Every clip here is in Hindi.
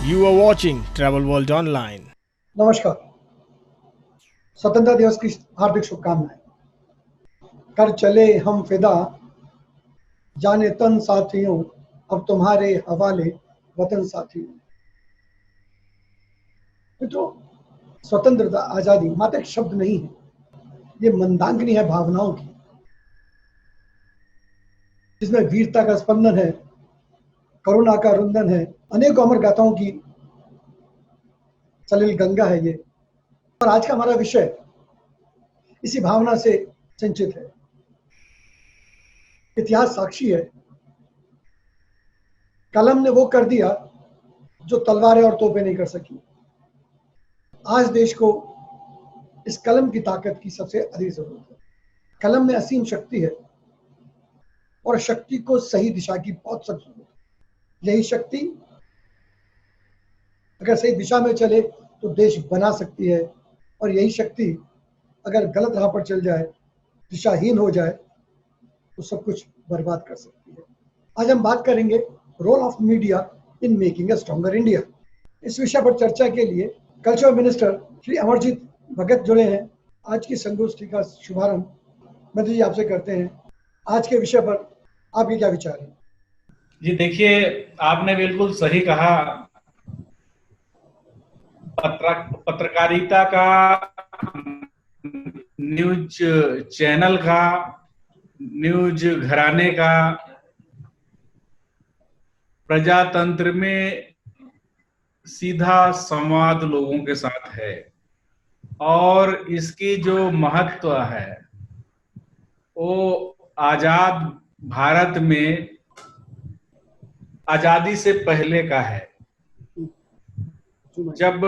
You are watching Travel World Online. नमस्कार। स्वतंत्रता दिवस की हार्दिक शुभकामनाएं। कर चले हम फिदा, जाने तन साथियों, अब तुम्हारे हवाले वतन साथियों। मित्रों, स्वतंत्रता आजादी मात्र एक शब्द नहीं है, ये मंदाकिनी है भावनाओं की, जिसमें वीरता का स्पंदन है, करुणा का रुंदन है, अनेकों अमर गाथाओं की सलिल गंगा है ये। और आज का हमारा विषय इसी भावना से सिंचित है। इतिहास साक्षी है, कलम ने वो कर दिया जो तलवारें और तोपें नहीं कर सकी। आज देश को इस कलम की ताकत की सबसे अधिक जरूरत है। कलम में असीम शक्ति है और शक्ति को सही दिशा की बहुत सख्त जरूरत है। यही शक्ति अगर सही दिशा में चले तो देश बना सकती है, और यही शक्ति अगर गलत राह पर चल जाए, दिशाहीन हो जाए, तो सब कुछ बर्बाद कर सकती है। आज हम बात करेंगे role of media in making a stronger India. इस विषय पर चर्चा के लिए कल्चर मिनिस्टर श्री अमरजीत भगत जुड़े हैं। आज की संगोष्ठी का शुभारंभ मंत्री जी आपसे करते हैं। आज के विषय पर आपके क्या विचार हैं? जी देखिए, आपने बिल्कुल सही कहा। पत्रकारिता का, न्यूज चैनल का, न्यूज घराने का प्रजातंत्र में सीधा संवाद लोगों के साथ है, और इसकी जो महत्व है वो आजाद भारत में आजादी से पहले का है। जब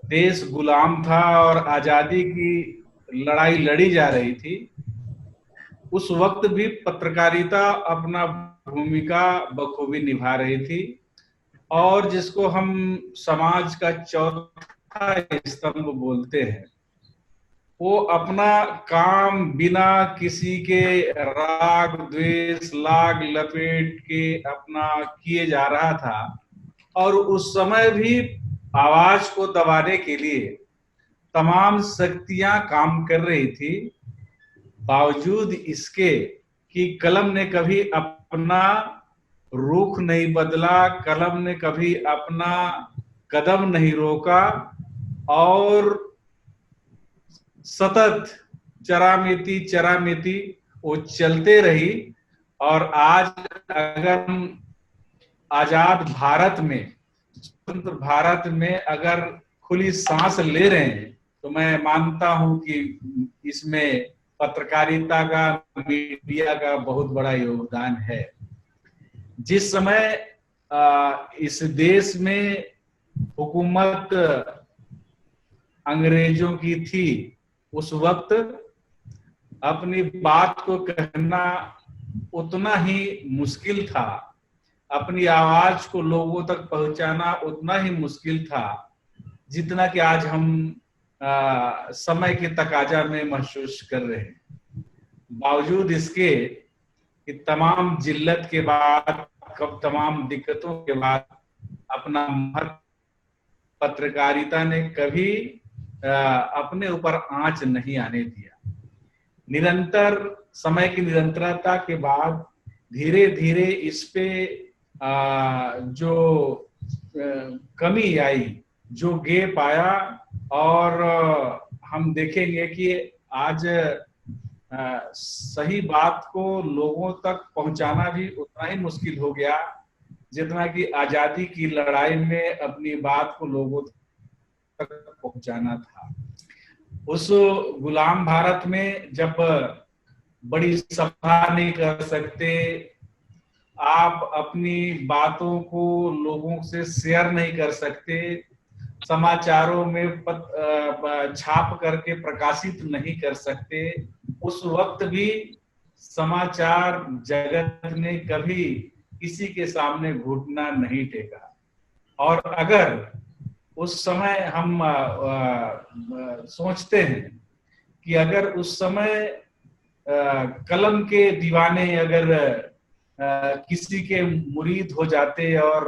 देश गुलाम था और आजादी की लड़ाई लड़ी जा रही थी, उस वक्त भी पत्रकारिता अपना भूमिका बखूबी निभा रही थी, और जिसको हम समाज का चौथा स्तंभ बोलते हैं, वो अपना काम बिना किसी के राग द्वेष लाग लपेट के अपना किए जा रहा था। और उस समय भी आवाज को दबाने के लिए तमाम शक्तियां काम कर रही थी, बावजूद इसके कि कलम ने कभी अपना रुख नहीं बदला, कलम ने कभी अपना कदम नहीं रोका, और सतत चरामेती वो चलते रही। और आज अगर हम आजाद भारत में, स्वतंत्र भारत में अगर खुली सांस ले रहे हैं, तो मैं मानता हूं कि इसमें पत्रकारिता का, मीडिया का बहुत बड़ा योगदान है। जिस समय इस देश में हुकूमत अंग्रेजों की थी, उस वक्त अपनी बात को कहना उतना ही मुश्किल था, अपनी आवाज को लोगों तक पहुंचाना उतना ही मुश्किल था, जितना कि आज हम समय के तकाजा में महसूस कर रहे हैं। बावजूद इसके कि तमाम जिल्लत के बाद, तमाम दिक्कतों के बाद, अपना महत्व पत्रकारिता ने कभी अपने ऊपर आंच नहीं आने दिया। निरंतर समय की निरंतरता के बाद धीरे धीरे इस पे जो कमी आई, जो गैप आया, और हम देखेंगे कि आज सही बात को लोगों तक पहुंचाना भी उतना ही मुश्किल हो गया, जितना कि आजादी की लड़ाई में अपनी बात को लोगों तक पहुंचाना था। उस गुलाम भारत में जब बड़ी सभा नहीं कर सकते, आप अपनी बातों को लोगों से शेयर नहीं कर सकते, समाचारों में छाप करके प्रकाशित नहीं कर सकते, उस वक्त भी समाचार जगत ने कभी किसी के सामने घुटना नहीं टेका। और अगर उस समय हम सोचते हैं कि अगर उस समय कलम के दीवाने अगर किसी के मुरीद हो जाते और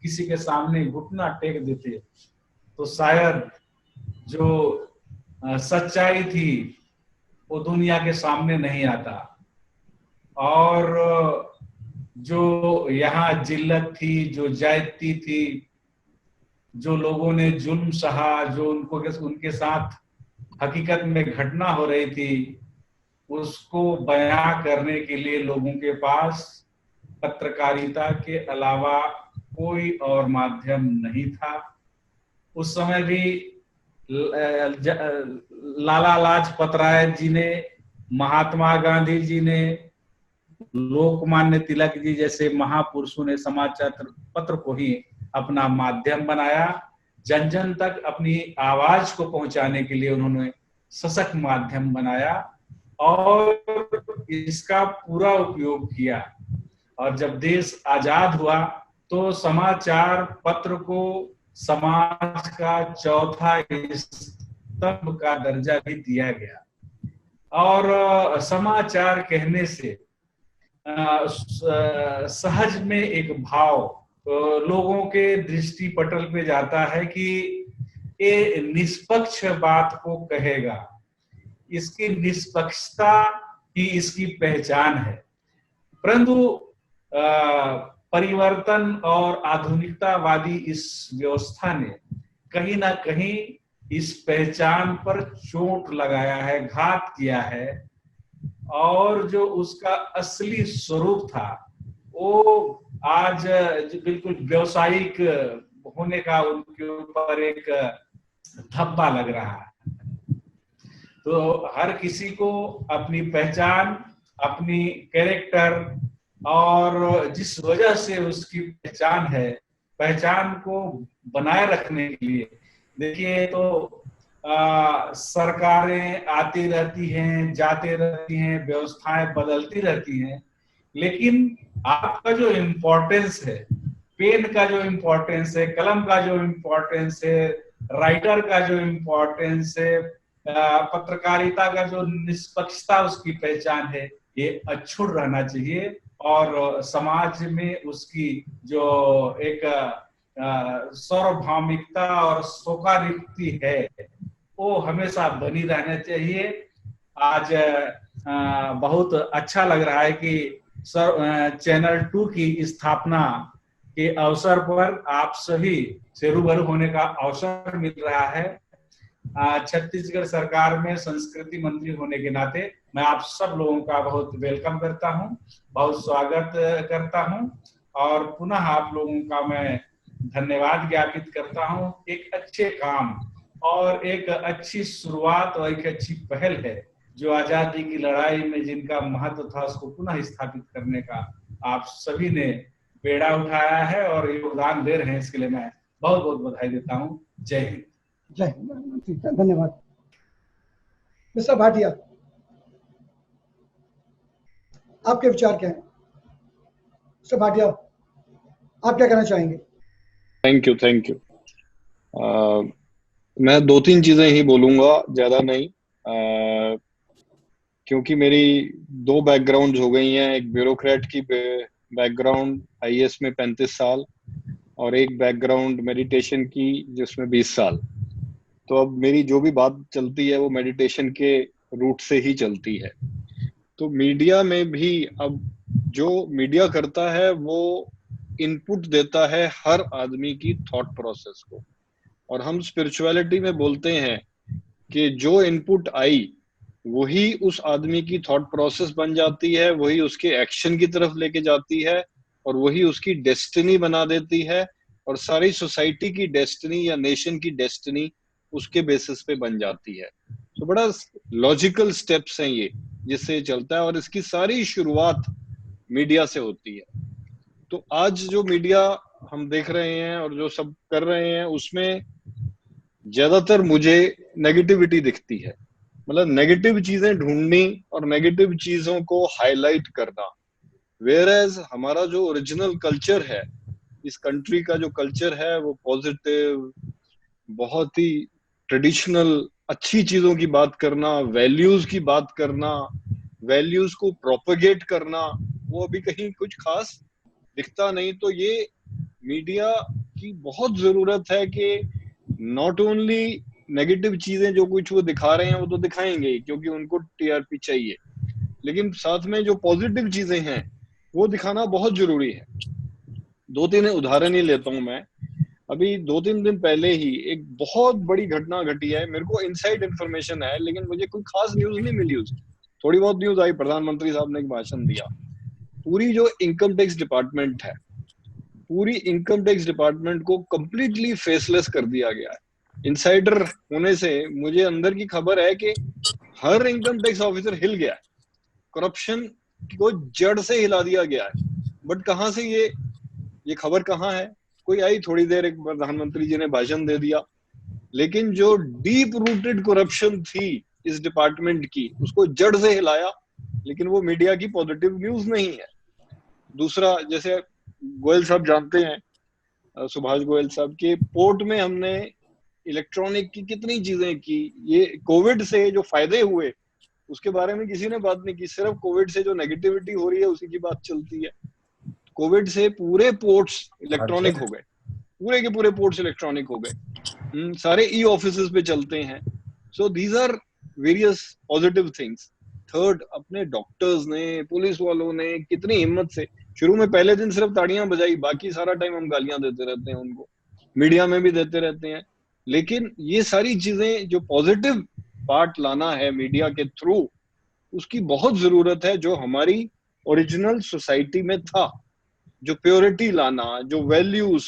किसी के सामने घुटना टेक देते तो शायद जो सच्चाई थी वो दुनिया के सामने नहीं आता। और जो यहाँ जिल्लत थी, जो ज्यादती थी, जो लोगों ने जुल्म सहा, जो उनके साथ हकीकत में घटना हो रही थी, उसको बयां करने के लिए लोगों के पास पत्रकारिता के अलावा कोई और माध्यम नहीं था। उस समय भी लाला लाजपत राय जी ने, महात्मा गांधी जी ने, लोकमान्य तिलक जी जैसे महापुरुषों ने समाचार पत्र को ही अपना माध्यम बनाया। जन जन तक अपनी आवाज को पहुंचाने के लिए उन्होंने सशक्त माध्यम बनाया और इसका पूरा उपयोग किया। और जब देश आजाद हुआ तो समाचार पत्र को समाज का चौथा स्तंभ का दर्जा भी दिया गया। और समाचार कहने से सहज में एक भाव लोगों के दृष्टि पटल पे जाता है कि ये निष्पक्ष बात को कहेगा, इसकी निष्पक्षता ही इसकी पहचान है। परंतु परिवर्तन और आधुनिकतावादी इस व्यवस्था ने कहीं ना कहीं इस पहचान पर चोट लगाया है, घात किया है। और जो उसका असली स्वरूप था वो आज बिल्कुल व्यावसायिक होने का उनके ऊपर एक धब्बा लग रहा है। तो हर किसी को अपनी पहचान, अपनी कैरेक्टर और जिस वजह से उसकी पहचान है, पहचान को बनाए रखने के लिए देखिए तो सरकारें आती रहती हैं, जाती रहती हैं, व्यवस्थाएं बदलती रहती हैं, लेकिन आपका जो इम्पोर्टेंस है, पेन का जो इम्पोर्टेंस है, कलम का जो इम्पोर्टेंस है, राइटर का जो इम्पोर्टेंस है, पत्रकारिता का जो निष्पक्षता उसकी पहचान है, ये अक्षुण्ण रहना चाहिए। और समाज में उसकी जो एक सार्वभौमिकता और स्वकारिता है वो हमेशा बनी रहना चाहिए। आज बहुत अच्छा लग रहा है कि चैनल 2 की स्थापना के अवसर पर आप सभी से रूबरू होने का अवसर मिल रहा है। छत्तीसगढ़ सरकार में संस्कृति मंत्री होने के नाते मैं आप सब लोगों का बहुत वेलकम करता हूं, बहुत स्वागत करता हूं और पुनः आप लोगों का मैं धन्यवाद ज्ञापित करता हूं। एक अच्छे काम और एक अच्छी शुरुआत और एक अच्छी पहल है जो आजादी की लड़ाई में जिनका महत्व था उसको पुनः स्थापित करने का आप सभी ने बेड़ा उठाया है और योगदान दे रहे हैं। इसके लिए मैं बहुत बहुत बधाई देता हूं। जय हिंद। जय हिंद, धन्यवाद। मिस्टर भाटिया, आपके विचार क्या हैं? मिस्टर भाटिया, आप क्या कहना चाहेंगे? Thank you. मैं 2-3 चीजें ही बोलूंगा, ज्यादा नहीं, क्योंकि मेरी 2 बैकग्राउंड हो गई हैं। एक ब्यूरोक्रेट की बैकग्राउंड आईएएस में 35 साल और एक बैकग्राउंड मेडिटेशन की जिसमें 20 साल। तो अब मेरी जो भी बात चलती है वो मेडिटेशन के रूट से ही चलती है। तो मीडिया में भी अब जो मीडिया करता है वो इनपुट देता है हर आदमी की थॉट प्रोसेस को, और हम स्पिरिचुअलिटी में बोलते हैं कि जो इनपुट आई वही उस आदमी की थॉट प्रोसेस बन जाती है, वही उसके एक्शन की तरफ लेके जाती है और वही उसकी डेस्टिनी बना देती है। और सारी सोसाइटी की डेस्टिनी या नेशन की डेस्टिनी उसके बेसिस पे बन जाती है। तो बड़ा लॉजिकल स्टेप्स हैं ये जिससे चलता है और इसकी सारी शुरुआत मीडिया से होती है। तो आज जो मीडिया हम देख रहे हैं और जो सब कर रहे हैं उसमें ज्यादातर मुझे नेगेटिविटी दिखती है। मतलब नेगेटिव चीजें ढूंढनी और नेगेटिव चीजों को हाईलाइट करना, वेयरएज हमारा जो ओरिजिनल कल्चर है, इस कंट्री का जो कल्चर है वो पॉजिटिव, बहुत ही ट्रेडिशनल, अच्छी चीजों की बात करना, वैल्यूज की बात करना, वैल्यूज को प्रोपेगेट करना, वो अभी कहीं कुछ खास दिखता नहीं। तो ये मीडिया की बहुत जरूरत है कि नॉट ओनली नेगेटिव चीजें जो कुछ वो दिखा रहे हैं वो तो दिखाएंगे ही, क्योंकि उनको टीआरपी चाहिए, लेकिन साथ में जो पॉजिटिव चीजें हैं वो दिखाना बहुत जरूरी है। 2-3 उदाहरण ही लेता हूं मैं। अभी 2-3 दिन पहले ही एक बहुत बड़ी घटना घटी है, मेरे को इनसाइड इन्फॉर्मेशन है लेकिन मुझे कोई खास न्यूज नहीं मिली उसकी। थोड़ी बहुत न्यूज आई, प्रधानमंत्री साहब ने एक भाषण दिया। पूरी जो इनकम टैक्स डिपार्टमेंट है, पूरी इनकम टैक्स डिपार्टमेंट को कंप्लीटली फेसलेस कर दिया गया है। इनसाइडर होने से मुझे अंदर की खबर है कि हर इनकम टैक्स ऑफिसर हिल गया है, करप्शन को जड़ से हिला दिया गया है। बट कहां से ये खबर कहां है? कोई आई थोड़ी देर, एक प्रधानमंत्री जी ने भाषण दे दिया, लेकिन जो डीप रूटेड करप्शन थी इस डिपार्टमेंट की, उसको जड़ से हिलाया, लेकिन वो मीडिया की पॉजिटिव न्यूज नहीं है। दूसरा, जैसे गोयल साहब जानते हैं, सुभाष गोयल साहब के पोर्ट में हमने इलेक्ट्रॉनिक की कितनी चीजें की। ये कोविड से जो फायदे हुए उसके बारे में किसी ने बात नहीं की, सिर्फ कोविड से जो नेगेटिविटी हो रही है उसी की बात चलती है। कोविड से पूरे पोर्ट्स इलेक्ट्रॉनिक हो गए, पूरे के पूरे पोर्ट्स इलेक्ट्रॉनिक हो गए, सारे ई ऑफिसेस पे चलते हैं। So these are various positive things. Third, अपने डॉक्टर्स ने, पुलिस वालों ने कितनी हिम्मत से शुरू में पहले दिन सिर्फ ताड़ियां बजाई, बाकी सारा टाइम हम गालियां देते रहते हैं उनको, मीडिया में भी देते रहते हैं। लेकिन ये सारी चीजें जो पॉजिटिव पार्ट लाना है मीडिया के थ्रू, उसकी बहुत जरूरत है, जो हमारी ओरिजिनल सोसाइटी में था, जो प्योरिटी लाना, जो वैल्यूज,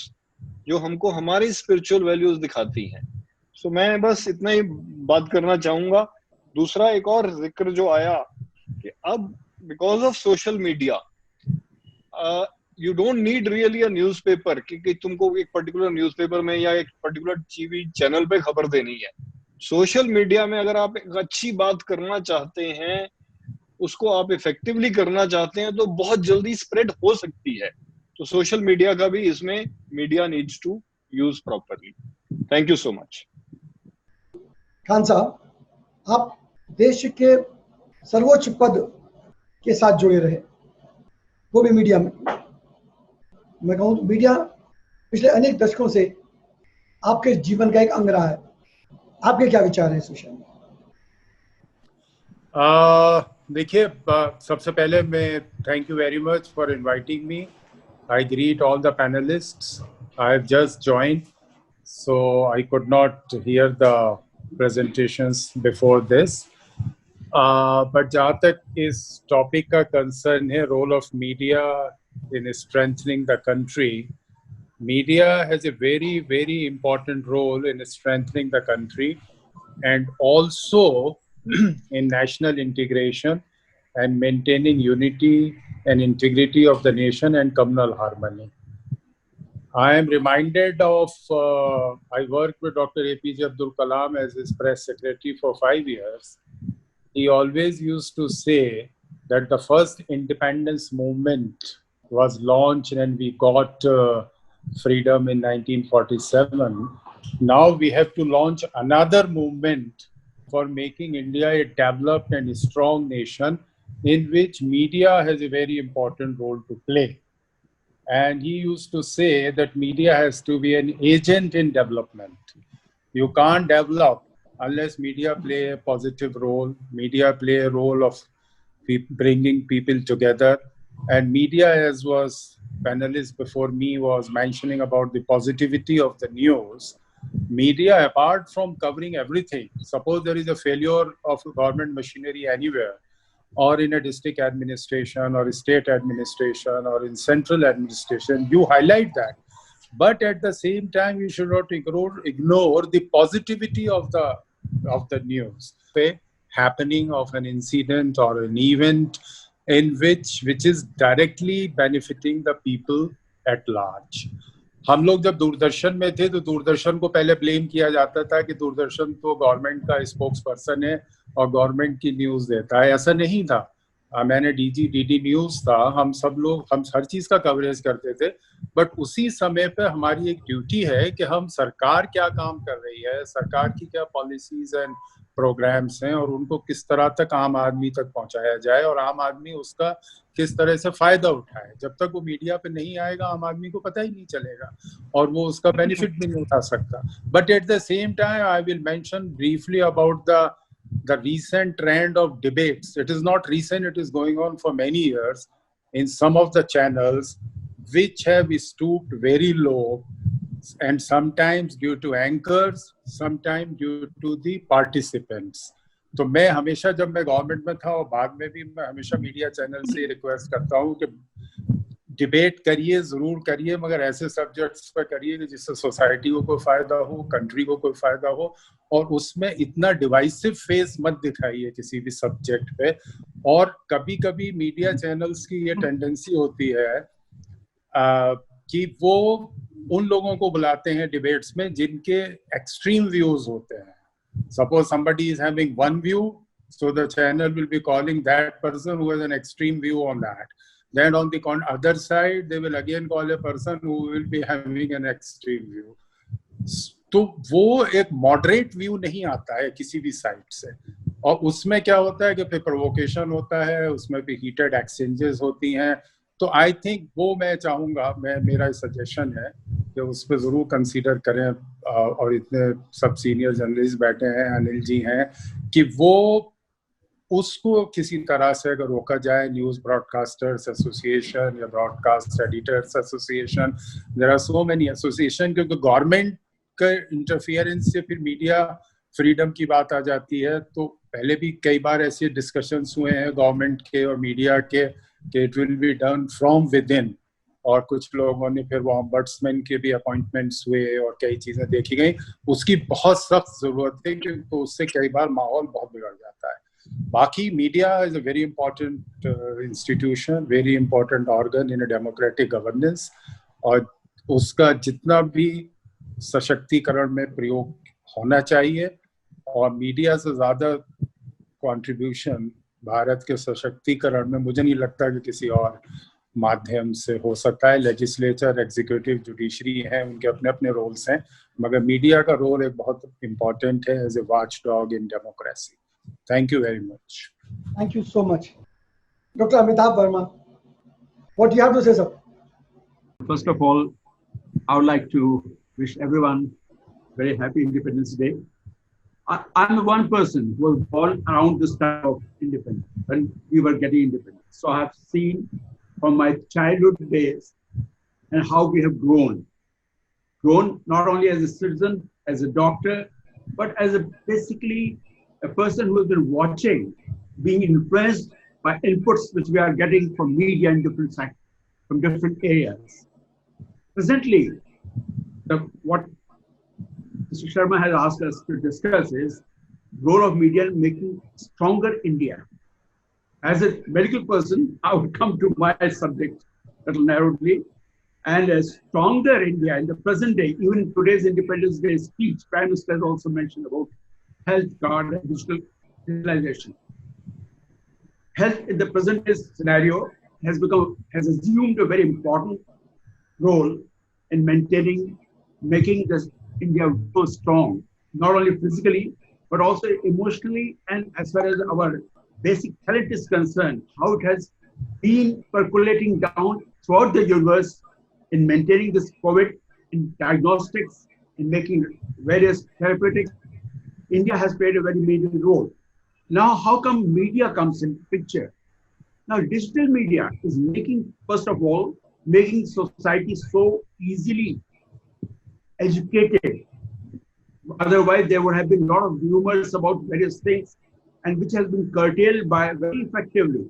जो हमको हमारी स्पिरिचुअल वैल्यूज दिखाती हैं। सो मैं बस इतना ही बात करना चाहूंगा। दूसरा एक और जिक्र जो आया कि अब because of social media you don't need really a newspaper कि तुमको एक पर्टिकुलर न्यूज़पेपर में या एक पर्टिकुलर टीवी चैनल पे खबर देनी है। सोशल मीडिया में अगर आप एक अच्छी बात करना चाहते हैं, उसको आप इफेक्टिवली करना चाहते हैं, तो बहुत जल्दी स्प्रेड हो सकती है। तो सोशल मीडिया का भी इसमें media needs to use properly. Thank you so much. Khan sahab, आप देश के सर्वोच्च पद के साथ जुड़े रहे, वो भी मीडिया में। मैं कहूँ तो मीडिया पिछले अनेक दशकों से आपके जीवन का एक अंग रहा है। आपके क्या विचार हैं इस विषय में? देखिए, सबसे पहले मैं thank you very much for inviting me. I greet all the panellists. I have just joined, so I could not hear the presentations before this. But जहाँ तक इस टॉपिक का कंसर्न है, role of media in strengthening the country, media has a very, very important role in strengthening the country and also in national integration and maintaining unity and integrity of the nation and communal harmony. I am reminded of, I worked with Dr. APJ Abdul Kalam as his press secretary for 5 years. He always used to say that the first independence movement was launched and we got freedom in 1947. Now we have to launch another movement for making India a developed and strong nation in which media has a very important role to play. And he used to say that media has to be an agent in development. You can't develop unless media play a positive role. Media play a role of bringing people together. And media, as was panelist before me was mentioning about the positivity of the news, media, apart from covering everything, suppose there is a failure of government machinery anywhere, or in a district administration or state administration or in central administration, you highlight that. But at the same time, you should not ignore the positivity of the news. The happening of an incident or an event in which is directly benefiting the people at large. हम लोग जब दूरदर्शन में थे तो दूरदर्शन को पहले ब्लेम किया जाता था कि दूरदर्शन तो गवर्नमेंट का स्पोक्स पर्सन है और गवर्नमेंट की न्यूज़ देता है। ऐसा नहीं था। मैंने डीडी न्यूज़ था, हम सब लोग हम हर चीज़ का कवरेज करते थे। बट उसी समय पे हमारी एक ड्यूटी है कि हम सरकार क्या काम कर रही है, सरकार की क्या पॉलिसीज एंड प्रोग्राम्स हैं और उनको किस तरह तक आम आदमी तक पहुंचाया जाए और आम आदमी उसका किस तरह से फायदा उठाए। जब तक वो मीडिया पे नहीं आएगा आम आदमी को पता ही नहीं चलेगा और वो उसका बेनिफिट भी नहीं उठा सकता। But at the same time I will mention briefly about the recent trend of debates. It is not recent, it is going on for many years in some of the channels which have stooped very low, and sometimes due to anchors, sometimes due to the participants. तो मैं हमेशा जब मैं गवर्नमेंट में था और बाद में भी मैं हमेशा मीडिया चैनल से रिक्वेस्ट करता हूँ कि डिबेट करिए, जरूर करिए, मगर ऐसे सब्जेक्ट्स पर करिए कि जिससे सोसाइटी को कोई फायदा हो, कंट्री को कोई फायदा हो, और उसमें इतना डिवाइसिव फेस मत दिखाइए किसी भी सब्जेक्ट पे। और कभी कभी मीडिया चैनल्स की ये टेंडेंसी होती है कि वो उन लोगों को बुलाते हैं डिबेट्स में जिनके एक्सट्रीम व्यूज होते हैं। Suppose somebody is having one view, so the channel will be calling that person who has an extreme view on that. Then on the other side, they will again call a person who will be having an extreme view. तो वो एक मॉडरेट व्यू नहीं आता है किसी भी साइड से, और उसमें क्या होता है कि फिर प्रोवोकेशन होता है, उसमें भी हीटेड एक्सचेंजेस होती हैं। तो आई थिंक वो मैं चाहूँगा, मेरा सजेशन है कि उस पर ज़रूर कंसीडर करें, और इतने सब सीनियर जर्नलिस्ट बैठे हैं, अनिल जी हैं, कि वो उसको किसी तरह से अगर रोका जाए, न्यूज़ ब्रॉडकास्टर्स एसोसिएशन या broadcast editors association, there are so many association, क्योंकि गवर्नमेंट का इंटरफियरेंस से फिर मीडिया फ्रीडम की बात आ जाती है। तो पहले भी कई बार ऐसे डिस्कशंस हुए हैं गवर्नमेंट के और मीडिया के कि it will be done from with in, और कुछ लोगों ने फिर वो ऑम्बड्समैन के भी अपॉइंटमेंट्स हुए और कई चीजें देखी गई। उसकी बहुत सख्त जरूरत है क्योंकि उससे कई बार माहौल बहुत बिगड़ जाता है। बाकी media is a very important institution, very important organ in a democratic governance, और उसका जितना भी सशक्तिकरण में प्रयोग होना चाहिए, और मीडिया से ज्यादा कंट्रीब्यूशन भारत के सशक्तिकरण में मुझे नहीं लगता कि किसी और माध्यम से हो सकता है। लेजिस्लेचर, एग्जीक्यूटिव, जुडिशरी हैं, उनके अपने अपने रोल्स हैं, मगर मीडिया का रोल एक बहुत इम्पोर्टेंट है as a watchdog in democracy. Thank you very much. Thank you so much. Doctor Amitabh Verma, what do you have to say sir? First of all, I would like to wish everyone very happy Independence Day. I'm the one person who was born around this time of independence, when we were getting independence. So I have seen from my childhood days and how we have grown not only as a citizen, as a doctor, but as basically a person who has been watching, being influenced by inputs which we are getting from media in different sectors, from different areas. Presently, what Mr. Sharma has asked us to discuss is role of media in making stronger India. As a medical person, I would come to my subject a little narrowly, and a stronger India in the present day, even in today's Independence Day speech, Prime Minister has also mentioned about health card and digitalization. Health in the present day scenario has assumed a very important role in making this India so strong, not only physically, but also emotionally, and as far as our basic talent is concerned, how it has been percolating down throughout the universe in maintaining this COVID, in diagnostics, in making various therapeutics. India has played a very major role. Now, how come media comes in picture? Now, digital media is first of all, making society so easily educated. Otherwise, there would have been a lot of rumors about various things, and which has been curtailed by very effectively.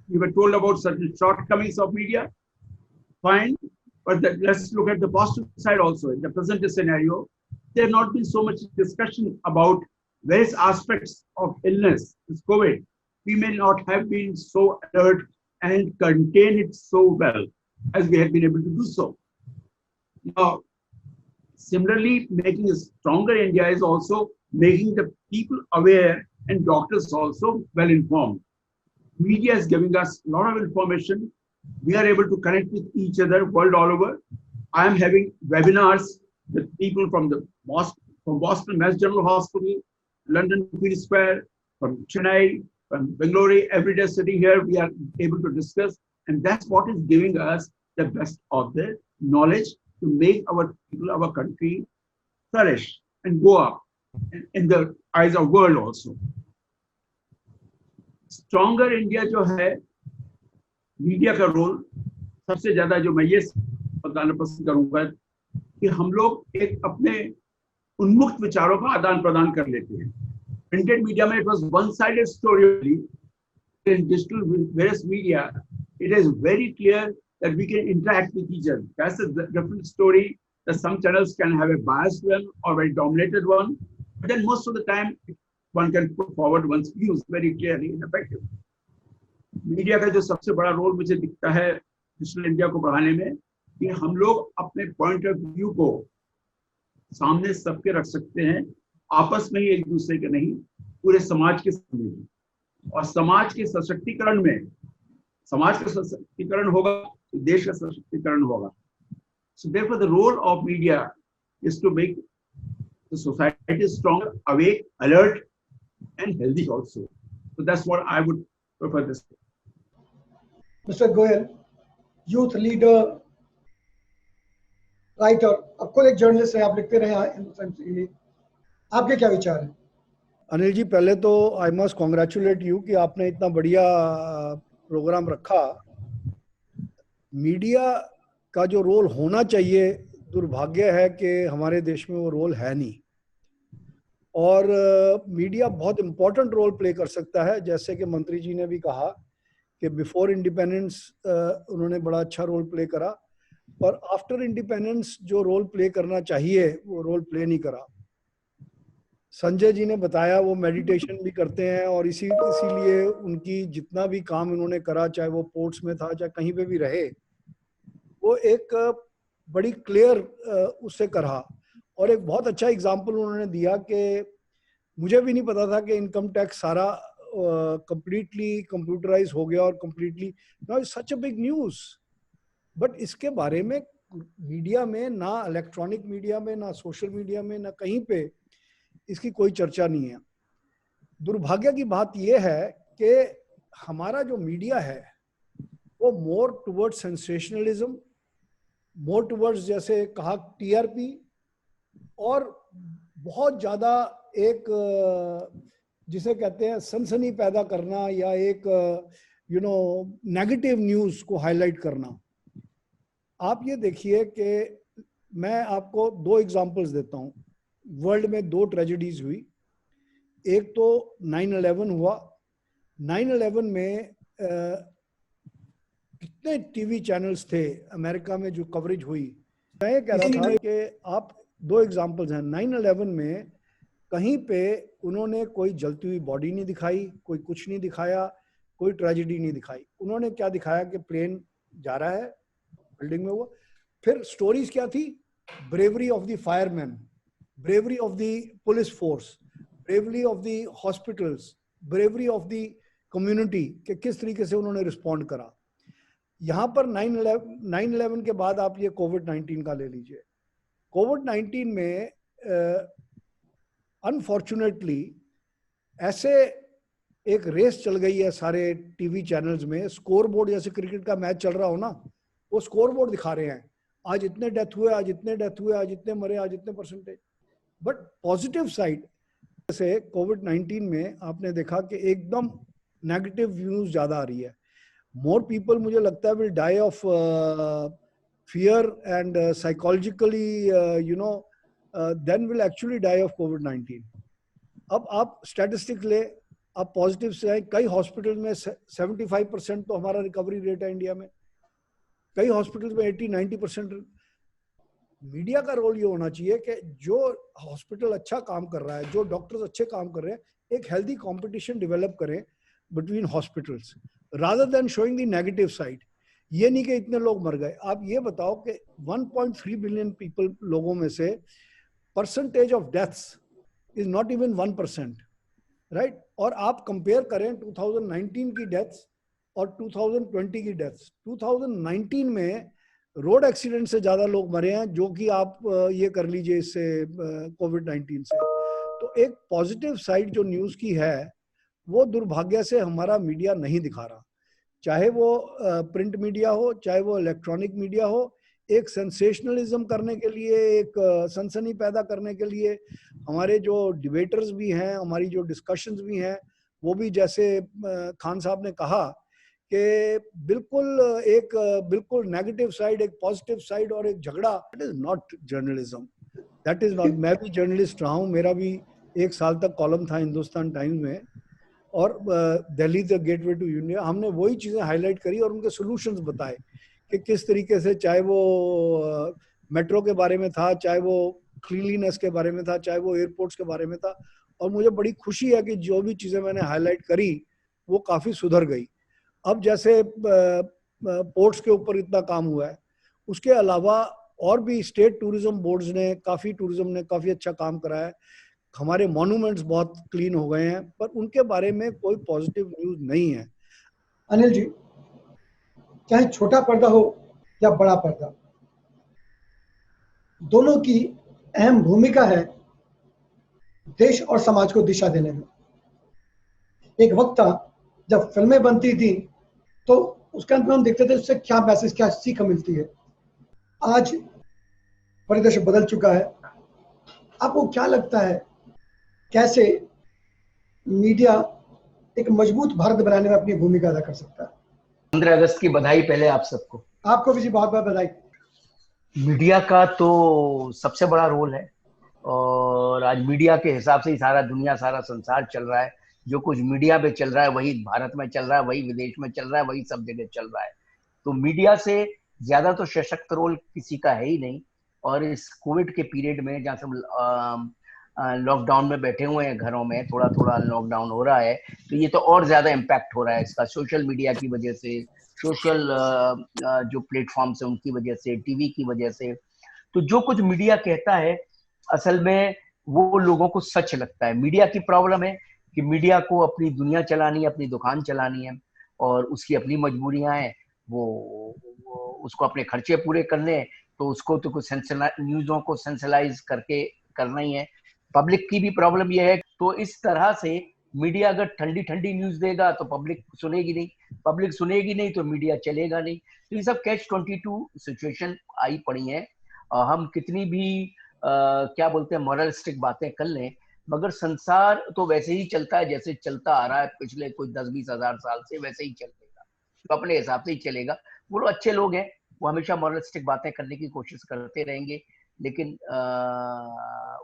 We were told about certain shortcomings of media, fine, but let's look at the positive side also. In the present scenario, there has not been so much discussion about various aspects of illness, this COVID. We may not have been so alert and contain it so well as we have been able to do so. Now, similarly, making a stronger India is also making the people aware and doctors also well informed. Media is giving us a lot of information. We are able to connect with each other world all over. I am having webinars with people from Boston Mass General Hospital, London Field Square, from Chennai, from Bangalore, every day sitting here, we are able to discuss. And that's what is giving us the best of the knowledge to make our people, our country flourish and go up in the eyes of world also. Stronger India जो है, मीडिया का रोल सबसे ज्यादा जो मैं ये बताना पसंद करूंगा कि हम लोग एक अपने उन्मुक्त विचारों का आदान प्रदान कर लेते हैं. Printed media में it was one-sided story. In digital various media, it is very clear that we can interact with each other. That's a different story. That some channels can have a biased one or very dominated one, but then most of the time one can put forward one's views very clearly and effectively. Media का जो सबसे बड़ा रोल मुझे दिखता है डिजिटल इंडिया को बढ़ाने में कि हम लोग अपने पॉइंट ऑफ व्यू को सामने सबके रख सकते हैं, आपस में ही, एक दूसरे के नहीं, पूरे समाज के सामने. और समाज के सशक्तिकरण में, समाज का सशक्तिकरण होगा तो देश का सशक्तिकरण होगा. So therefore the role of media is to make the society stronger, awake, alert and healthy also. So that's what I would prefer this. Mr. Goyal, youth leader, writer, अब खुद एक जर्नलिस्ट है, आप लिखते रहे हैं, आपके क्या विचार हैं? अनिल जी, पहले तो आई मस्ट कॉन्ग्रेचुलेट यू कि आपने इतना बढ़िया प्रोग्राम रखा. मीडिया का जो रोल होना चाहिए, दुर्भाग्य है कि हमारे देश में वो रोल है नहीं. और मीडिया बहुत इम्पोर्टेंट रोल प्ले कर सकता है, जैसे कि मंत्री जी ने भी कहा कि बिफोर इंडिपेंडेंस उन्होंने बड़ा अच्छा रोल प्ले करा, पर आफ्टर इंडिपेंडेंस जो रोल प्ले करना चाहिए वो रोल प्ले नहीं करा. संजय जी ने बताया वो मेडिटेशन भी करते हैं और इसीलिए उनकी जितना भी काम उन्होंने करा, चाहे वो पोर्ट्स में था चाहे कहीं पे भी रहे, वो एक बड़ी क्लियर उससे करा. और एक बहुत अच्छा एग्जाम्पल उन्होंने दिया कि मुझे भी नहीं पता था कि इनकम टैक्स सारा कंप्लीटली कंप्यूटराइज हो गया और completely now it's such a big news. But इसके बारे में मीडिया में, ना इलेक्ट्रॉनिक मीडिया में, ना सोशल मीडिया में, ना कहीं पे इसकी कोई चर्चा नहीं है. दुर्भाग्य की बात यह है कि हमारा जो मीडिया है वो more towards sensationalism, more towards जैसे कहा टीआरपी, और बहुत ज़्यादा एक जिसे कहते हैं सनसनी पैदा करना या एक नेगेटिव न्यूज़ को हाईलाइट करना. आप ये देखिए कि मैं आपको दो एग्जांपल्स देता हूँ. वर्ल्ड में दो ट्रेजेडीज हुई. एक तो 9/11 हुआ. 9/11 में कितने टीवी चैनल्स थे अमेरिका में जो कवरेज हुई. मैं ये कह रहा था कि आप दो एग्जांपल्स हैं. 9/11 में कहीं पे उन्होंने कोई जलती हुई बॉडी नहीं दिखाई, कोई कुछ नहीं दिखाया, कोई ट्रेजेडी नहीं दिखाई. उन्होंने क्या दिखाया कि प्लेन जा रहा है, बिल्डिंग में हुआ. फिर स्टोरीज क्या थी? Bravery of the fireman, bravery of the police force, bravery of the hospitals, bravery of the community कि किस तरीके से उन्होंने रिस्पॉन्ड करा. यहाँ पर 9/11 के बाद आप ये कोविड-19 का ले लीजिए. कोविड-19 में अनफॉर्चुनेटली ऐसे एक रेस चल गई है सारे टीवी चैनल्स में. स्कोर बोर्ड, जैसे क्रिकेट का मैच चल रहा हो ना, वो स्कोर बोर्ड दिखा रहे हैं, आज इतने डेथ हुए, आज इतने डेथ हुए, आज इतने मरे, आज इतने परसेंटेज. बट पॉजिटिव साइड जैसे कोविड-19 में आपने देखा कि एकदम नेगेटिव न्यूज़ ज़्यादा आ रही है. मोर पीपल मुझे लगता है will die of fear and psychologically then will actually die of कोविड-19. अब आप स्टैटिस्टिक ले, आप पॉजिटिव से आए. कई हॉस्पिटल में 75% तो हमारा रिकवरी रेट है इंडिया में, कई हॉस्पिटल में 80-90%. मीडिया का रोल ये होना चाहिए कि जो हॉस्पिटल अच्छा काम कर रहा है, जो डॉक्टर्स अच्छे काम कर रहे हैं, एक हेल्दी कंपटीशन डेवलप करें between hospitals rather than showing the negative side. ये नहीं कि इतने लोग मर गए. आप ये बताओ कि 1.3 बिलियन पीपल लोगों में से percentage of deaths is not even 1%, right. और आप कंपेयर करें 2019 की डेथ्स और 2020 की डेथ्स. 2019 में रोड एक्सीडेंट से ज्यादा लोग मरे हैं, जो कि आप ये कर लीजिए इससे कोविड-19 से. तो एक पॉजिटिव साइड जो न्यूज़ की है वो दुर्भाग्य से हमारा मीडिया नहीं दिखा रहा, चाहे वो प्रिंट मीडिया हो, चाहे वो इलेक्ट्रॉनिक मीडिया हो। एक सेंसेशनलिज्म करने के लिए, एक सनसनी पैदा करने के लिए हमारे जो डिबेटर्स भी हैं, हमारी जो डिस्कशंस भी हैं, वो भी जैसे खान साहब ने कहा कि बिल्कुल नेगेटिव साइड, एक पॉजिटिव साइड और एक झगड़ा, that is not journalism, that is not. मैं भी जर्नलिस्ट रहा हूँ, मेरा भी 1 साल तक कॉलम था हिंदुस्तान टाइम्स में, और Delhi the gateway to India, हमने वही चीज़ें हाईलाइट करी और उनके सॉल्यूशंस बताए कि किस तरीके से, चाहे वो मेट्रो के बारे में था, चाहे वो क्लीनलीनेस के बारे में था, चाहे वो एयरपोर्ट्स के बारे में था। और मुझे बड़ी खुशी है कि जो भी चीज़ें मैंने हाईलाइट करी वो काफ़ी सुधर गई। अब जैसे पोर्ट्स के ऊपर इतना काम हुआ है, उसके अलावा और भी स्टेट टूरिज्म बोर्ड्स ने काफ़ी अच्छा काम करा है। हमारे मॉन्यूमेंट्स बहुत क्लीन हो गए हैं, पर उनके बारे में कोई पॉजिटिव न्यूज़ नहीं है। अनिल जी, चाहे छोटा पर्दा हो या बड़ा पर्दा, दोनों की अहम भूमिका है देश और समाज को दिशा देने में। एक वक्त था जब फिल्में बनती थी तो उसके अंदर हम देखते थे उससे क्या मैसेज, क्या सीख मिलती है। आज परिदृश्य बदल चुका है। आपको क्या लगता है कैसे मीडिया एक मजबूत भारत बनाने में अपनी भूमिका अदा कर सकता है? 15 अगस्त की बधाई पहले आप सबको। आपको भी जी बहुत बहुत बधाई। मीडिया का तो सबसे बड़ा रोल है, और आज मीडिया के हिसाब से ही सारा दुनिया, सारा संसार चल रहा है। जो कुछ मीडिया पे चल रहा है वही भारत में चल रहा है, वही विदेश में चल रहा है, वही सब जगह चल रहा है। तो मीडिया से ज्यादा तो सशक्त रोल किसी का है ही नहीं। और इस कोविड के पीरियड में जहाँ सब लॉकडाउन में बैठे हुए हैं घरों में, थोड़ा थोड़ा लॉकडाउन हो रहा है, तो ये तो और ज्यादा इम्पैक्ट हो रहा है इसका, सोशल मीडिया की वजह से, सोशल जो प्लेटफॉर्म्स है उनकी वजह से, टीवी की वजह से। तो जो कुछ मीडिया कहता है असल में वो लोगों को सच लगता है। मीडिया की प्रॉब्लम है कि मीडिया को अपनी दुनिया चलानी है, अपनी दुकान चलानी है, और उसकी अपनी मजबूरियां हैं, वो उसको अपने खर्चे पूरे करने हैं, तो उसको तो कुछ न्यूज़ों को सेंसलाइज करके करना ही है। पब्लिक की भी प्रॉब्लम यह है। तो इस तरह से मीडिया अगर ठंडी ठंडी न्यूज देगा तो पब्लिक सुनेगी नहीं, पब्लिक सुनेगी नहीं तो मीडिया चलेगा नहीं। तो ये सब कैच-22 सिचुएशन आई पड़ी है। हम कितनी भी क्या बोलते हैं मॉरलिस्टिक बातें कर लें, मगर संसार तो वैसे ही चलता है जैसे चलता आ रहा है पिछले कोई 10-20 हजार साल से, वैसे ही चलेगा, तो अपने हिसाब से ही चलेगा। वो लोग अच्छे लोग हैं, वो हमेशा मॉरलिस्टिक बातें करने की कोशिश करते रहेंगे, लेकिन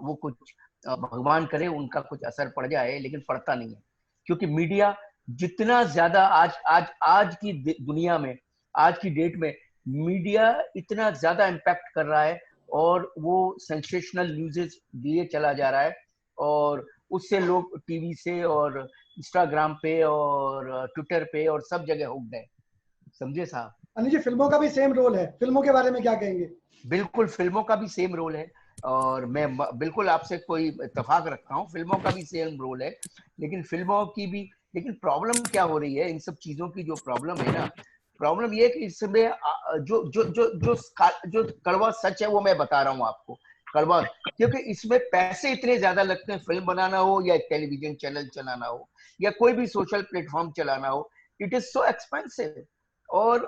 वो कुछ भगवान करे उनका कुछ असर पड़ जाए, लेकिन पड़ता नहीं है। क्योंकि मीडिया जितना ज्यादा आज की दुनिया में, आज की डेट में मीडिया इतना ज्यादा इम्पैक्ट कर रहा है, और वो सेंसेशनल न्यूज़ेस दिए चला जा रहा है, और उससे लोग टीवी से और इंस्टाग्राम पे और ट्विटर पे और सब जगह हो गए। समझे साहब? अनिल जी, फिल्मों का भी सेम रोल है, फिल्मों के बारे में क्या कहेंगे? बिल्कुल, फिल्मों का भी सेम रोल है, और मैं बिल्कुल आपसे कोई इत्तेफाक रखता हूँ, फिल्मों का भी सेम रोल है। लेकिन फिल्मों की भी, लेकिन प्रॉब्लम क्या हो रही है इन सब चीजों की, जो प्रॉब्लम है ना, प्रॉब्लम ये है कि इसमें जो जो जो जो जो कड़वा सच है वो मैं बता रहा हूँ आपको, कड़वा, क्योंकि इसमें पैसे इतने ज्यादा लगते हैं, फिल्म बनाना हो या टेलीविजन चैनल चलाना हो या कोई भी सोशल प्लेटफॉर्म चलाना हो, इट इज सो एक्सपेंसिव। और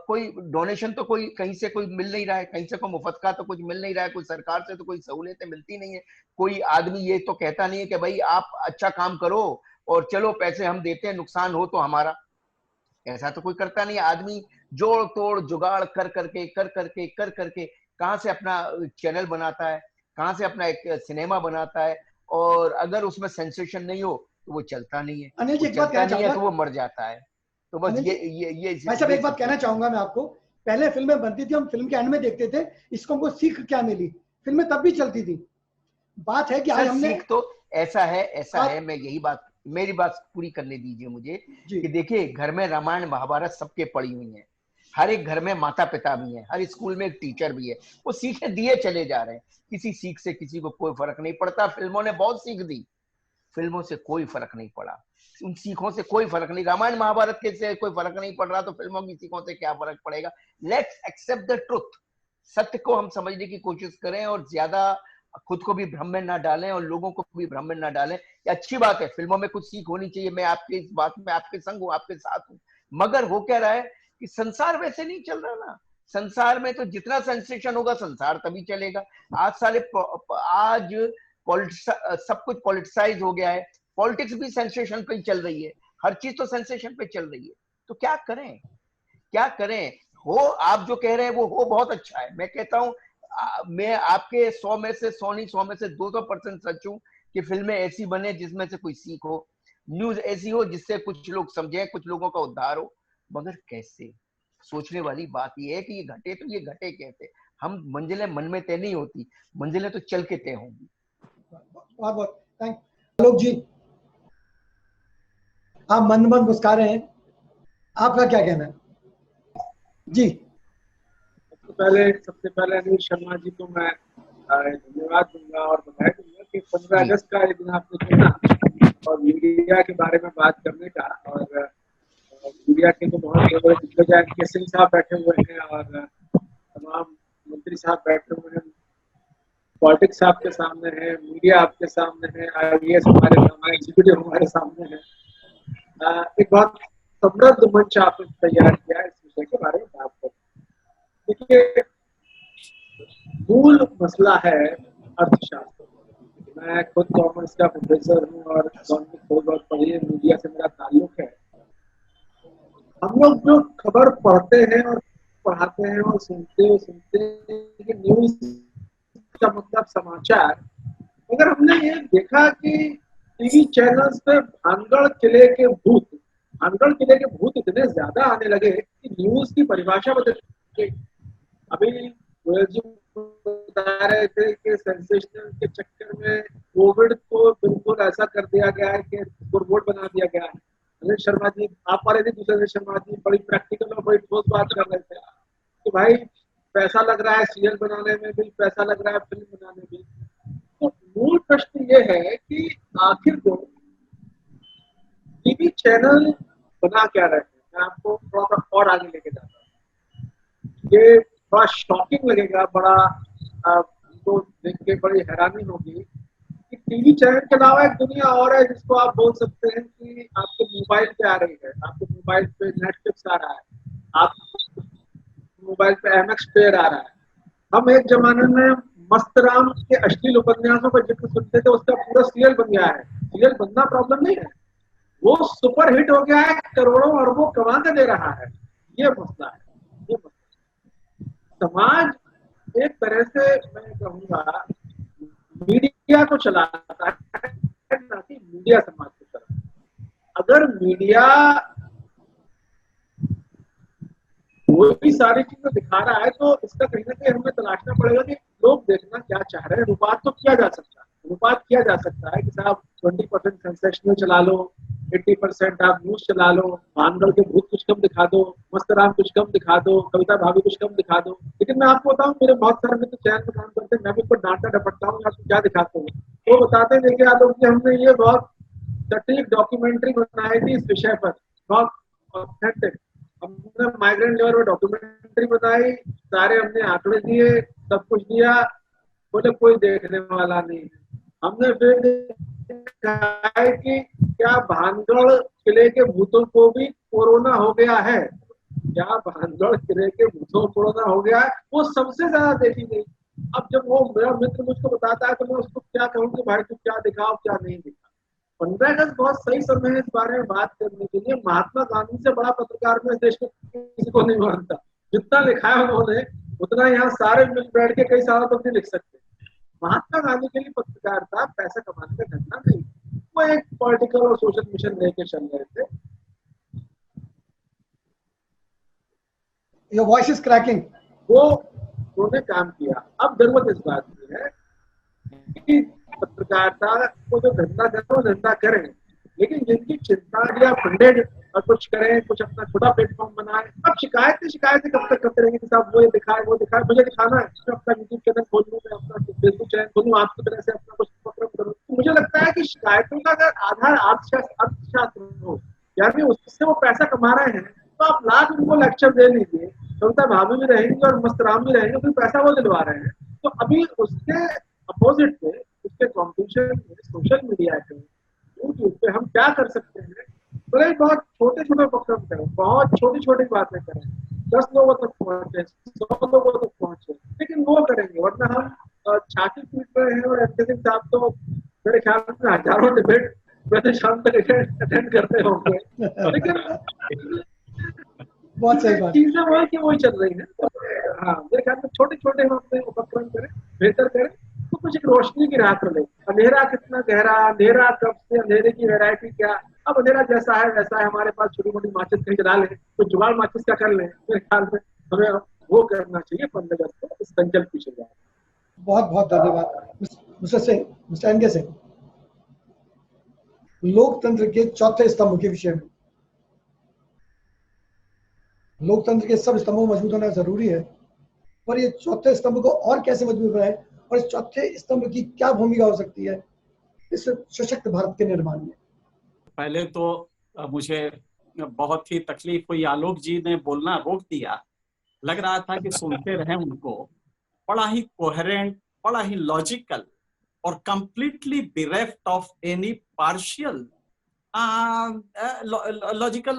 कोई डोनेशन तो कोई कहीं से कोई मिल नहीं रहा है, कहीं से कोई मुफ्त का तो कुछ मिल नहीं रहा है, कोई सरकार से तो कोई सहूलियतें मिलती नहीं है। कोई आदमी ये तो कहता नहीं है कि भाई आप अच्छा काम करो और चलो पैसे हम देते हैं, नुकसान हो तो हमारा, ऐसा तो कोई करता नहीं है। आदमी जोड़ तोड़ जुगाड़ कर करके कहां से अपना चैनल बनाता है, कहां से अपना एक सिनेमा बनाता है, और अगर उसमें सेंसेशन नहीं हो तो वो चलता नहीं है, अनिल जी, वो एक बात चलता कहना नहीं है तो चाहूंगा, वो मर जाता है। तो बस ये भाई साहब एक बात कहना चाहूंगा मैं आपको। पहले फिल्में बनती थी, हम फिल्म के एंड में देखते थे इसको हमको सीख क्या मिली, फिल्में तब भी चलती थी। बात है कि आज हमने सीख तो ऐसा है, मैं यही बात, मेरी बात पूरी करने दीजिए मुझे कि देखिए, घर में रामायण महाभारत सबके पड़ी हुई है, हर एक घर में माता पिता भी है, हर स्कूल में एक टीचर भी है, वो सीखें दिए चले जा रहे हैं, किसी सीख से किसी को कोई फर्क नहीं पड़ता। फिल्मों ने बहुत सीख दी, फिल्मों से कोई फर्क नहीं पड़ा, उन सीखों से कोई फर्क नहीं, रामायण महाभारत के से कोई फर्क नहीं पड़ रहा, तो फिल्मों की सीखों से क्या फर्क पड़ेगा। लेट्स एक्सेप्ट द ट्रुथ, सत्य को हम समझने की कोशिश करें और ज्यादा खुद को भी भ्रम में ना डालें और लोगों को भी भ्रम में ना डालें। ये अच्छी बात है, फिल्मों में कुछ सीख होनी चाहिए, मैं आपके इस बात में आपके संग हूँ, आपके साथ हूँ। मगर हो क्या रहा है कि संसार वैसे नहीं चल रहा ना। संसार में तो जितना सेंसेशन होगा संसार तभी चलेगा। आज सब कुछ पॉलिटिसाइज हो गया है, पॉलिटिक्स भी सेंसेशन पे ही चल रही है, हर चीज तो सेंसेशन पे चल रही है। तो क्या करें, क्या करें? हो आप जो कह रहे हैं वो हो बहुत अच्छा है। मैं कहता हूं मैं आपके 100 में से 100 नहीं 100 में से 200% सच हूं कि फिल्में ऐसी बने जिसमें से कोई सीख हो, न्यूज ऐसी हो जिससे कुछ लोग समझे, कुछ लोगों का उद्धार हो। मगर कैसे? सोचने वाली बात यह है कि ये घटे तो ये घटे कैसे? हम मंजिलें मन में तय नहीं होती, मंजिलें तो चल के तय होंगी। बहुत बहुत थैंक आलोक जी, आप मंद मंद मुस्कुरा रहे हैं, आपका क्या कहना है जी? सबसे पहले अनिल शर्मा जी को मैं धन्यवाद दूंगा और बधाई दूंगा कि 15 अगस्त का ये दिन आपने चुना और मीडिया के बारे में बात करने का। और मीडिया के तो बहुत बड़े दिग्गज हैं, के सिंह साहब बैठे हुए हैं और तमाम मंत्री साहब बैठे हुए हैं, पॉलिटिक्स आपके सामने है, मीडिया आपके सामने है, IAS हमारे सामने, एग्जीक्यूटिव हमारे सामने है। एक बहुत समृद्ध मंच आपने तैयार किया है इस विषय के बारे में बात करने। देखिए, मूल मसला है अर्थशास्त्र। मैं खुद कॉमर्स का प्रोफेसर हूँ और इकोनॉमिक्स बहुत पढ़ी है, मीडिया से मेरा ताल्लुक है। हम लोग जो खबर पढ़ते हैं और पढ़ाते हैं और सुनते हैं कि न्यूज का मतलब समाचार, मगर हमने ये देखा कि टीवी चैनल्स पे भानगढ़ किले के भूत इतने ज्यादा आने लगे कि न्यूज की परिभाषा बदल गई। अभी गोयल जी बता रहे थे कि सेंसेशनल के चक्कर में कोविड को बिल्कुल ऐसा कर दिया गया है कि स्कोरबोर्ड बना दिया गया है। अनिल शर्मा जी आप वाले थे, दूसरे शर्मा जी बड़ी प्रैक्टिकल और बड़ी ठोस बात कर रहे थे कि भाई पैसा लग रहा है सीरियल बनाने में भी, पैसा लग रहा है फिल्म बनाने में भी। तो मूल प्रश्न ये है कि आखिर को टीवी चैनल बना क्या रहे हैं। मैं आपको थोड़ा सा और आगे लेके जाता हूँ। ये बड़ा शॉकिंग लगेगा, बड़ा तो देख के बड़ी हैरानी होगी कि टीवी चैनल के अलावा एक दुनिया और है जिसको आप बोल सकते हैं कि आपके मोबाइल पे आ रही है। आपके मोबाइल पे नेटफ्लिक्स आ रहा है, आप मोबाइल पे MX प्लेयर आ रहा है। हम एक जमाने में मस्तराम के अश्लील उपन्यासों का जिक्र सुनते थे, उसका पूरा सीरियल बन गया है। सीरियल बनना प्रॉब्लम नहीं है, वो सुपर हिट हो गया है, करोड़ों अरबों कमा के दे रहा है। ये मसला है, ये मसला। समाज एक तरह से मैं कहूँगा मीडिया को चलाता है, ना कि मीडिया समाज को चलाता है। अगर मीडिया कोई सारी चीजें दिखा रहा है तो इसका कहीं ना कहीं हमें तलाशना पड़ेगा कि लोग देखना क्या चाह रहे हैं। अनुपात तो किया जा सकता है, अनुपात किया जा सकता है कि साहब 20% सेंसेशनल चला लो, 80% आप न्यूज चला लो, भानगढ़ के भूत कुछ कम दिखा दो, मस्तराम कुछ कम दिखा दो, कविता भाभी कुछ कम दिखा दो। लेकिन मैं आपको बताऊं, मेरे बहुत सारे मित्र चैनल में काम करते हैं, मैं भी उनको डांटा डपटता हूँ, आपको क्या दिखाते हैं। वो बताते हैं देखिए आलोक जी, हमने ये बहुत सटीक डॉक्यूमेंट्री बनाई थी इस विषय पर, बहुत ऑथेंटिक। हमने माइग्रेंट लेवल पर डॉक्यूमेंट्री बनाई, सारे हमने आंकड़े दिए, सब कुछ दिया, बोले कोई देखने वाला नहीं। हमने फिर देखा कि क्या भानगढ़ किले के भूतों को भी कोरोना हो गया है, क्या भानगढ़ किले के भूतों को कोरोना हो गया है, वो सबसे ज्यादा देखी गई। अब जब वो मेरा मित्र मुझको बताता है तो मैं उसको क्या कहूँ कि भाई तू क्या दिखाओ क्या नहीं दिखा। 15 अगस्त बहुत सही समय है इस बारे में बात करने के लिए। महात्मा गांधी से बड़ा पत्रकार में देश में किसी को नहीं मानता। जितना लिखा है उन्होंने उतना यहाँ सारे मिल बैठ के कई सालों तक नहीं लिख सकते। महात्मा गांधी के लिए पत्रकारिता पैसा कमाने का धंधा नहीं, वो एक पॉलिटिकल और सोशल मिशन लेके चल रहे थे। Your voice is cracking. वो उन्होंने काम किया। अब जरूरत इस बात की है कि पत्रकारिता को जो धंधा करें वो धंधा करें, लेकिन जिनकी चिंता या फंडेड और कुछ करें, कुछ अपना छोटा प्लेटफॉर्म बनाए। अब शिकायतें कब तक करते रहेंगे कि साहब वो ये दिखाए वो दिखाए, मुझे दिखाना है, मैं अपना यूट्यूब चैनल खोल लूँ, मैं अपना फेसबुक चैनल खोलूँ, आपकी तरह से अपना कुछ उपक्रम करूँ। तो मुझे लगता है कि शिकायतों का अगर आधार अर्थशास्त्र हो, यानी उससे वो पैसा कमा रहे हैं, तो आप लाख उनको लेक्चर दे लीजिए, कविता भाभी भी रहेंगे और मस्तराम भी रहेंगे, फिर पैसा वो दिलवा रहे हैं। तो अभी उसके अपोजिट में उसके कॉम्पिटिशन में सोशल मीडिया पे, यूट्यूब पे हम क्या कर सकते हैं, बड़े बहुत छोटे छोटे प्रोग्राम करें, बहुत छोटी छोटी बातें करें, 10 लोगों तक पहुंचे, 100 लोगों तक पहुंचे, लेकिन वो करेंगे। वरना हम छाती पीट रहे हैं और एमके सिंह साहब तो मेरे ख्याल में हजारों डिबेट वैसे शाम तक अटेंड करते होंगे, लेकिन बहुत सही बात। चीजें वही की वही चल रही है। हाँ, मेरे ख्याल में छोटे छोटे हम अपने उपक्रम करें, बेहतर करें, तो कुछ एक रोशनी की राह चले। अंधेरा कितना गहरा, अंधेरा कब से, अंधेरे की वैरायटी क्या, अब अंधेरा जैसा है वैसा है, हमारे पास छोटी मोटी माचिस कहीं चला लें, तो जुगाड़ माचिस का कर लें। मेरे ख्याल में हमें वो करना चाहिए 15 अगस्त को, इस संकल्प की शुरुआत। बहुत बहुत धन्यवाद मिस्टर एनके सिंह। लोकतंत्र के चौथे स्तंभ के विषय में, लोकतंत्र के सब स्तंभों मजबूत होना जरूरी है, पर ये चौथे स्तंभ को और कैसे मजबूत बनाए और इस चौथे स्तंभ की क्या भूमिका हो सकती है इस सशक्त भारत के निर्माण में? पहले तो मुझे बहुत ही तकलीफ हुई, आलोक जी ने बोलना रोक दिया, लग रहा था कि सुनते रहे उनको। बड़ा ही कोहेरेंट, बड़ा ही लॉजिकल और completely bereft of any partial logical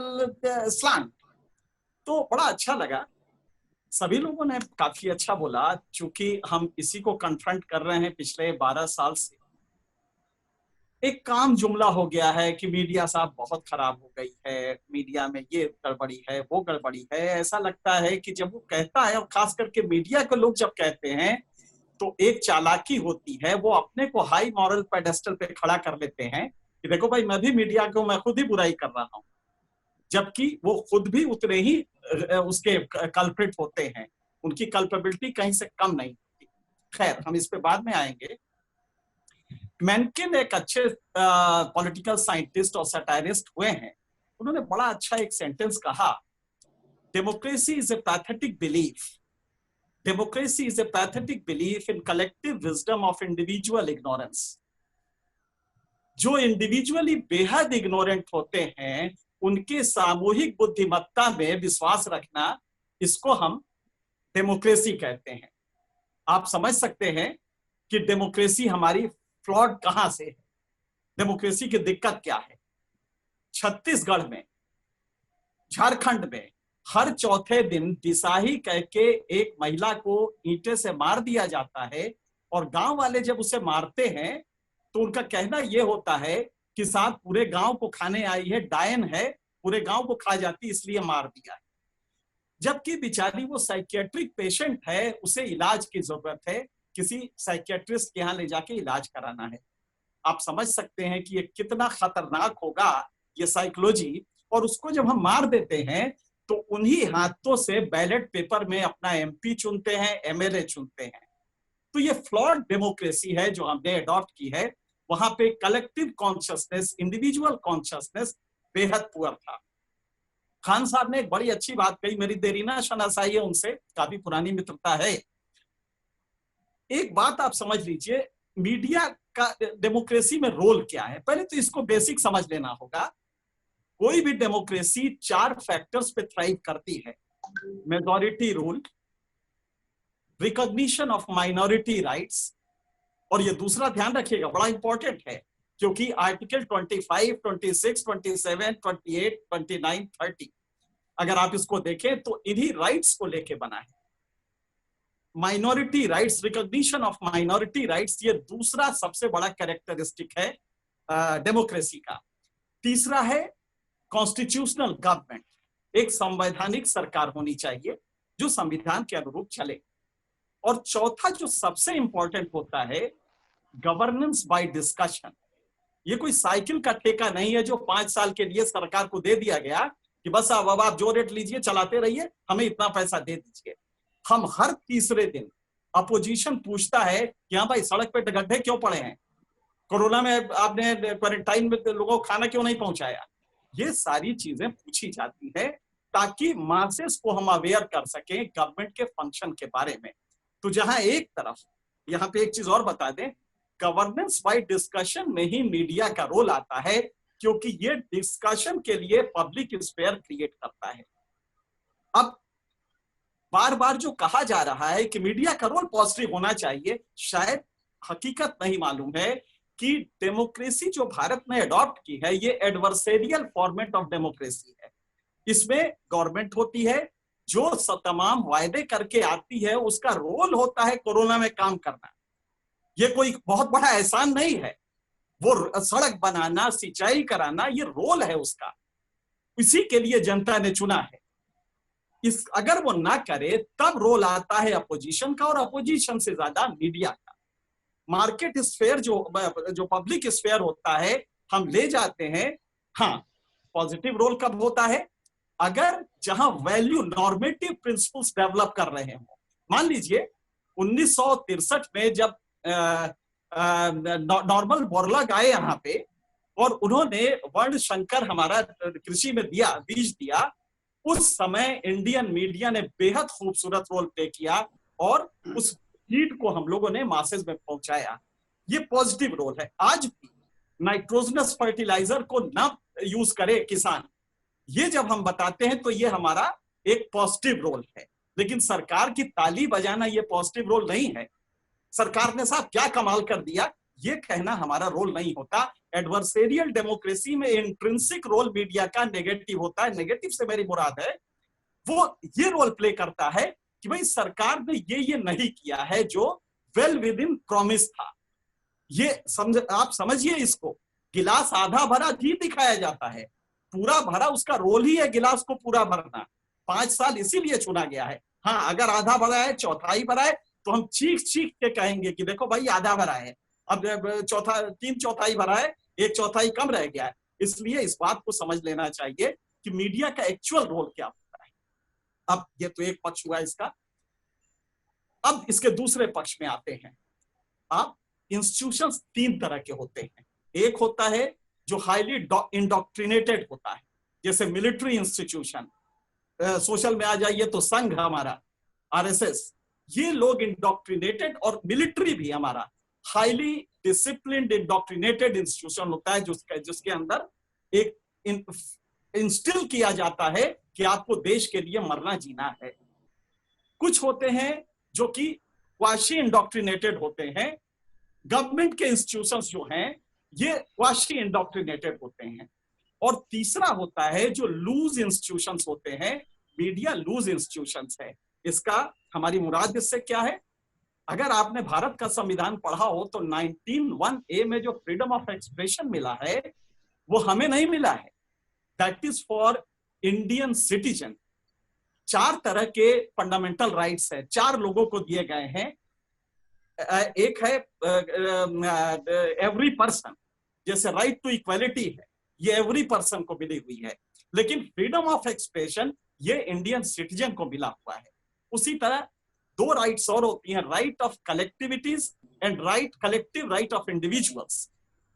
slant. तो बड़ा अच्छा लगा, सभी लोगों ने काफी अच्छा बोला। चूंकि हम इसी को कन्फ्रंट कर रहे हैं पिछले 12 साल से, एक काम जुमला हो गया है कि मीडिया साहब बहुत खराब हो गई है, मीडिया में ये गड़बड़ी है, वो गड़बड़ी है। ऐसा लगता है कि जब वो कहता है, और खास करके मीडिया के लोग जब कहते हैं, तो एक चालाकी होती है, वो अपने को हाई मॉरल पेडेस्टल पे खड़ा कर लेते हैं कि देखो भाई, मैं भी मीडिया को, मैं खुद ही बुराई कर रहा हूं, जबकि वो खुद भी उतने ही उसके कल्प्रिट होते हैं, उनकी कल्पेबिलिटी कहीं से कम नहीं होती। खैर, हम इस पे बाद में आएंगे। मैनकिन एक अच्छे पॉलिटिकल साइंटिस्ट और सटायरिस्ट हुए हैं, उन्होंने बड़ा अच्छा एक सेंटेंस कहा, democracy is a pathetic belief, democracy is a pathetic belief in collective wisdom of individual ignorance. जो इंडिविजुअली बेहद इग्नोरेंट होते हैं, उनके सामूहिक बुद्धिमत्ता में विश्वास रखना, इसको हम डेमोक्रेसी कहते हैं। आप समझ सकते हैं कि डेमोक्रेसी हमारी फ्लॉड कहां से है, डेमोक्रेसी की दिक्कत क्या है। छत्तीसगढ़ में, झारखंड में हर चौथे दिन दिसाही कह के एक महिला को ईंटे से मार दिया जाता है, और गांव वाले जब उसे मारते हैं तो उनका कहना यह होता है कि साहब पूरे गांव को खाने आई है, डायन है, पूरे गांव को खा जाती इसलिए मार दिया है। जबकि बेचारी वो साइकियाट्रिक पेशेंट है, उसे इलाज की जरूरत है, किसी साइकियाट्रिस्ट के यहाँ ले जाके इलाज कराना है। आप समझ सकते हैं कि ये कितना खतरनाक होगा ये साइकोलॉजी। और उसको जब हम मार देते हैं तो उन्हीं हाथों से बैलेट पेपर में अपना एमपी चुनते हैं, एमएलए चुनते हैं। तो ये फ्लॉड डेमोक्रेसी है जो हमने अडॉप्ट की है। वहां पे कलेक्टिव कॉन्शियसनेस, इंडिविजुअल कॉन्शियसनेस बेहद पुअर था। खान साहब ने एक बड़ी अच्छी बात कही, मेरी देरीना शनासाई है उनसे, काफी पुरानी मित्रता है। एक बात आप समझ लीजिए, मीडिया का डेमोक्रेसी में रोल क्या है। पहले तो इसको बेसिक समझ लेना होगा। कोई भी डेमोक्रेसी 4 फैक्टर्स पे थ्राइव करती है, majority rule, recognition of minority rights, और ये दूसरा ध्यान रखिएगा, बड़ा इंपॉर्टेंट है, क्योंकि आर्टिकल 25, 26, 27, 28, 29, 30 अगर आप इसको देखें तो इन्हीं राइट्स को लेके बना है। Minority rights, recognition of minority rights, ये दूसरा सबसे बड़ा कैरेक्टरिस्टिक है डेमोक्रेसी का। तीसरा है कॉन्स्टिट्यूशनल गवर्नमेंट, एक संवैधानिक सरकार होनी चाहिए जो संविधान के अनुरूप चले। और चौथा जो सबसे इंपॉर्टेंट होता है, गवर्नेंस बाय डिस्कशन। ये कोई साइकिल का ठेका नहीं है जो 5 साल के लिए सरकार को दे दिया गया कि बस अब आप जो रेट लीजिए चलाते रहिए, हमें इतना पैसा दे दीजिए। हम हर तीसरे दिन अपोजिशन पूछता है कि हाँ भाई, सड़क पे गड्ढे क्यों पड़े हैं, कोरोना में आपने क्वारंटाइन में लोगों को खाना क्यों नहीं पहुंचाया। ये सारी चीजें पूछी जाती है ताकि मासेस को हम अवेयर कर सकें गवर्नमेंट के फंक्शन के बारे में। तो जहां एक तरफ, यहाँ पे एक चीज और बता दें, गवर्नेंस बाय डिस्कशन में ही मीडिया का रोल आता है, क्योंकि ये डिस्कशन के लिए पब्लिक स्फीयर क्रिएट करता है। अब बार बार जो कहा जा रहा है कि मीडिया का रोल पॉजिटिव होना चाहिए, शायद हकीकत नहीं मालूम है कि डेमोक्रेसी जो भारत ने अडॉप्ट की है ये एडवर्सेरियल फॉर्मेट ऑफ डेमोक्रेसी है। इसमें गवर्नमेंट होती है जो तमाम वायदे करके आती है, उसका रोल होता है कोरोना में काम करना। ये कोई बहुत बड़ा एहसान नहीं है, वो सड़क बनाना, सिंचाई कराना, ये रोल है उसका। इसी के लिए जनता ने चुना है। इस अगर वो ना करे तब रोल आता है अपोजिशन का, और अपोजिशन से ज्यादा मीडिया का। मार्केट स्फेयर जो पब्लिक स्फेयर होता है हम ले जाते हैं। हाँ, पॉजिटिव रोल कब होता है? अगर जहां वैल्यू नॉर्मेटिव प्रिंसिपल्स डेवलप कर रहे हो। मान लीजिए 1963 में जब नॉर्मल बोरलग आए यहाँ पे और उन्होंने वर्ण शंकर हमारा कृषि में दिया, बीज दिया, उस समय इंडियन मीडिया ने बेहद खूबसूरत रोल प्ले किया और उस सीड को हम लोगों ने मासेस में पहुंचाया। ये पॉजिटिव रोल है। आज भी नाइट्रोजनस फर्टिलाइजर को ना यूज करे किसान, ये जब हम बताते हैं तो ये हमारा एक पॉजिटिव रोल है। लेकिन सरकार की ताली बजाना ये पॉजिटिव रोल नहीं है। सरकार ने साहब क्या कमाल कर दिया, ये कहना हमारा रोल नहीं होता। एडवर्सेरियल डेमोक्रेसी में इंट्रिंसिक रोल मीडिया का नेगेटिव होता है। नेगेटिव से मेरी मुराद है वो ये रोल प्ले करता है कि भाई सरकार ने ये नहीं किया है जो वेल विद इन प्रॉमिस था। ये आप समझिए इसको, गिलास आधा भरा ही दिखाया जाता है, पूरा भरा उसका रोल ही है गिलास को पूरा भरना। 5 साल इसीलिए चुना गया है। हाँ, अगर आधा भरा है, चौथाई भरा है, तो हम चीख चीख के कहेंगे कि देखो भाई आधा भरा है, अब 3 चौथाई भरा है, 1 चौथाई कम रह गया है। इसलिए इस बात को समझ लेना चाहिए कि मीडिया का एक्चुअल रोल क्या होता है। अब ये तो एक पक्ष हुआ इसका। अब इसके दूसरे पक्ष में आते हैं। अब इंस्टीट्यूशंस 3 तरह के होते हैं। एक होता है जो हाईली इंडोक्ट्रिनेटेड होता है, जैसे मिलिट्री इंस्टीट्यूशन, सोशल में आ जाइए तो संघ हमारा, आरएसएस, ये लोग इंडोक्ट्रिनेटेड, और मिलिट्री भी हमारा हाईली डिसिप्लिन्ड इंडोक्ट्रिनेटेड इंस्टीट्यूशन होता है जिसके अंदर एक इंस्टिल किया जाता है कि आपको देश के लिए मरना जीना है। कुछ होते हैं जो कि क्वाशी इंडोक्ट्रिनेटेड होते हैं। गवर्नमेंट के इंस्टीट्यूशंस जो हैं ये क्वाशी इंडोक्ट्रिनेटेड होते हैं। और तीसरा होता है जो लूज इंस्टीट्यूशंस होते हैं। मीडिया लूज इंस्टीट्यूशंस है। इसका हमारी मुराद इससे क्या है? अगर आपने भारत का संविधान पढ़ा हो तो 19(1)(a) में जो फ्रीडम ऑफ एक्सप्रेशन मिला है वो हमें नहीं मिला है। That is for Indian citizen. 4 तरह के फंडामेंटल राइट्स है, 4 लोगों को दिए गए हैं। एक है एवरी पर्सन, जैसे राइट टू इक्वालिटी है, ये एवरी पर्सन को मिली हुई है। लेकिन फ्रीडम ऑफ एक्सप्रेशन ये इंडियन सिटीजन को मिला हुआ है। उसी तरह 2 राइट्स और होती हैं, right of collectivities and collective right of individuals.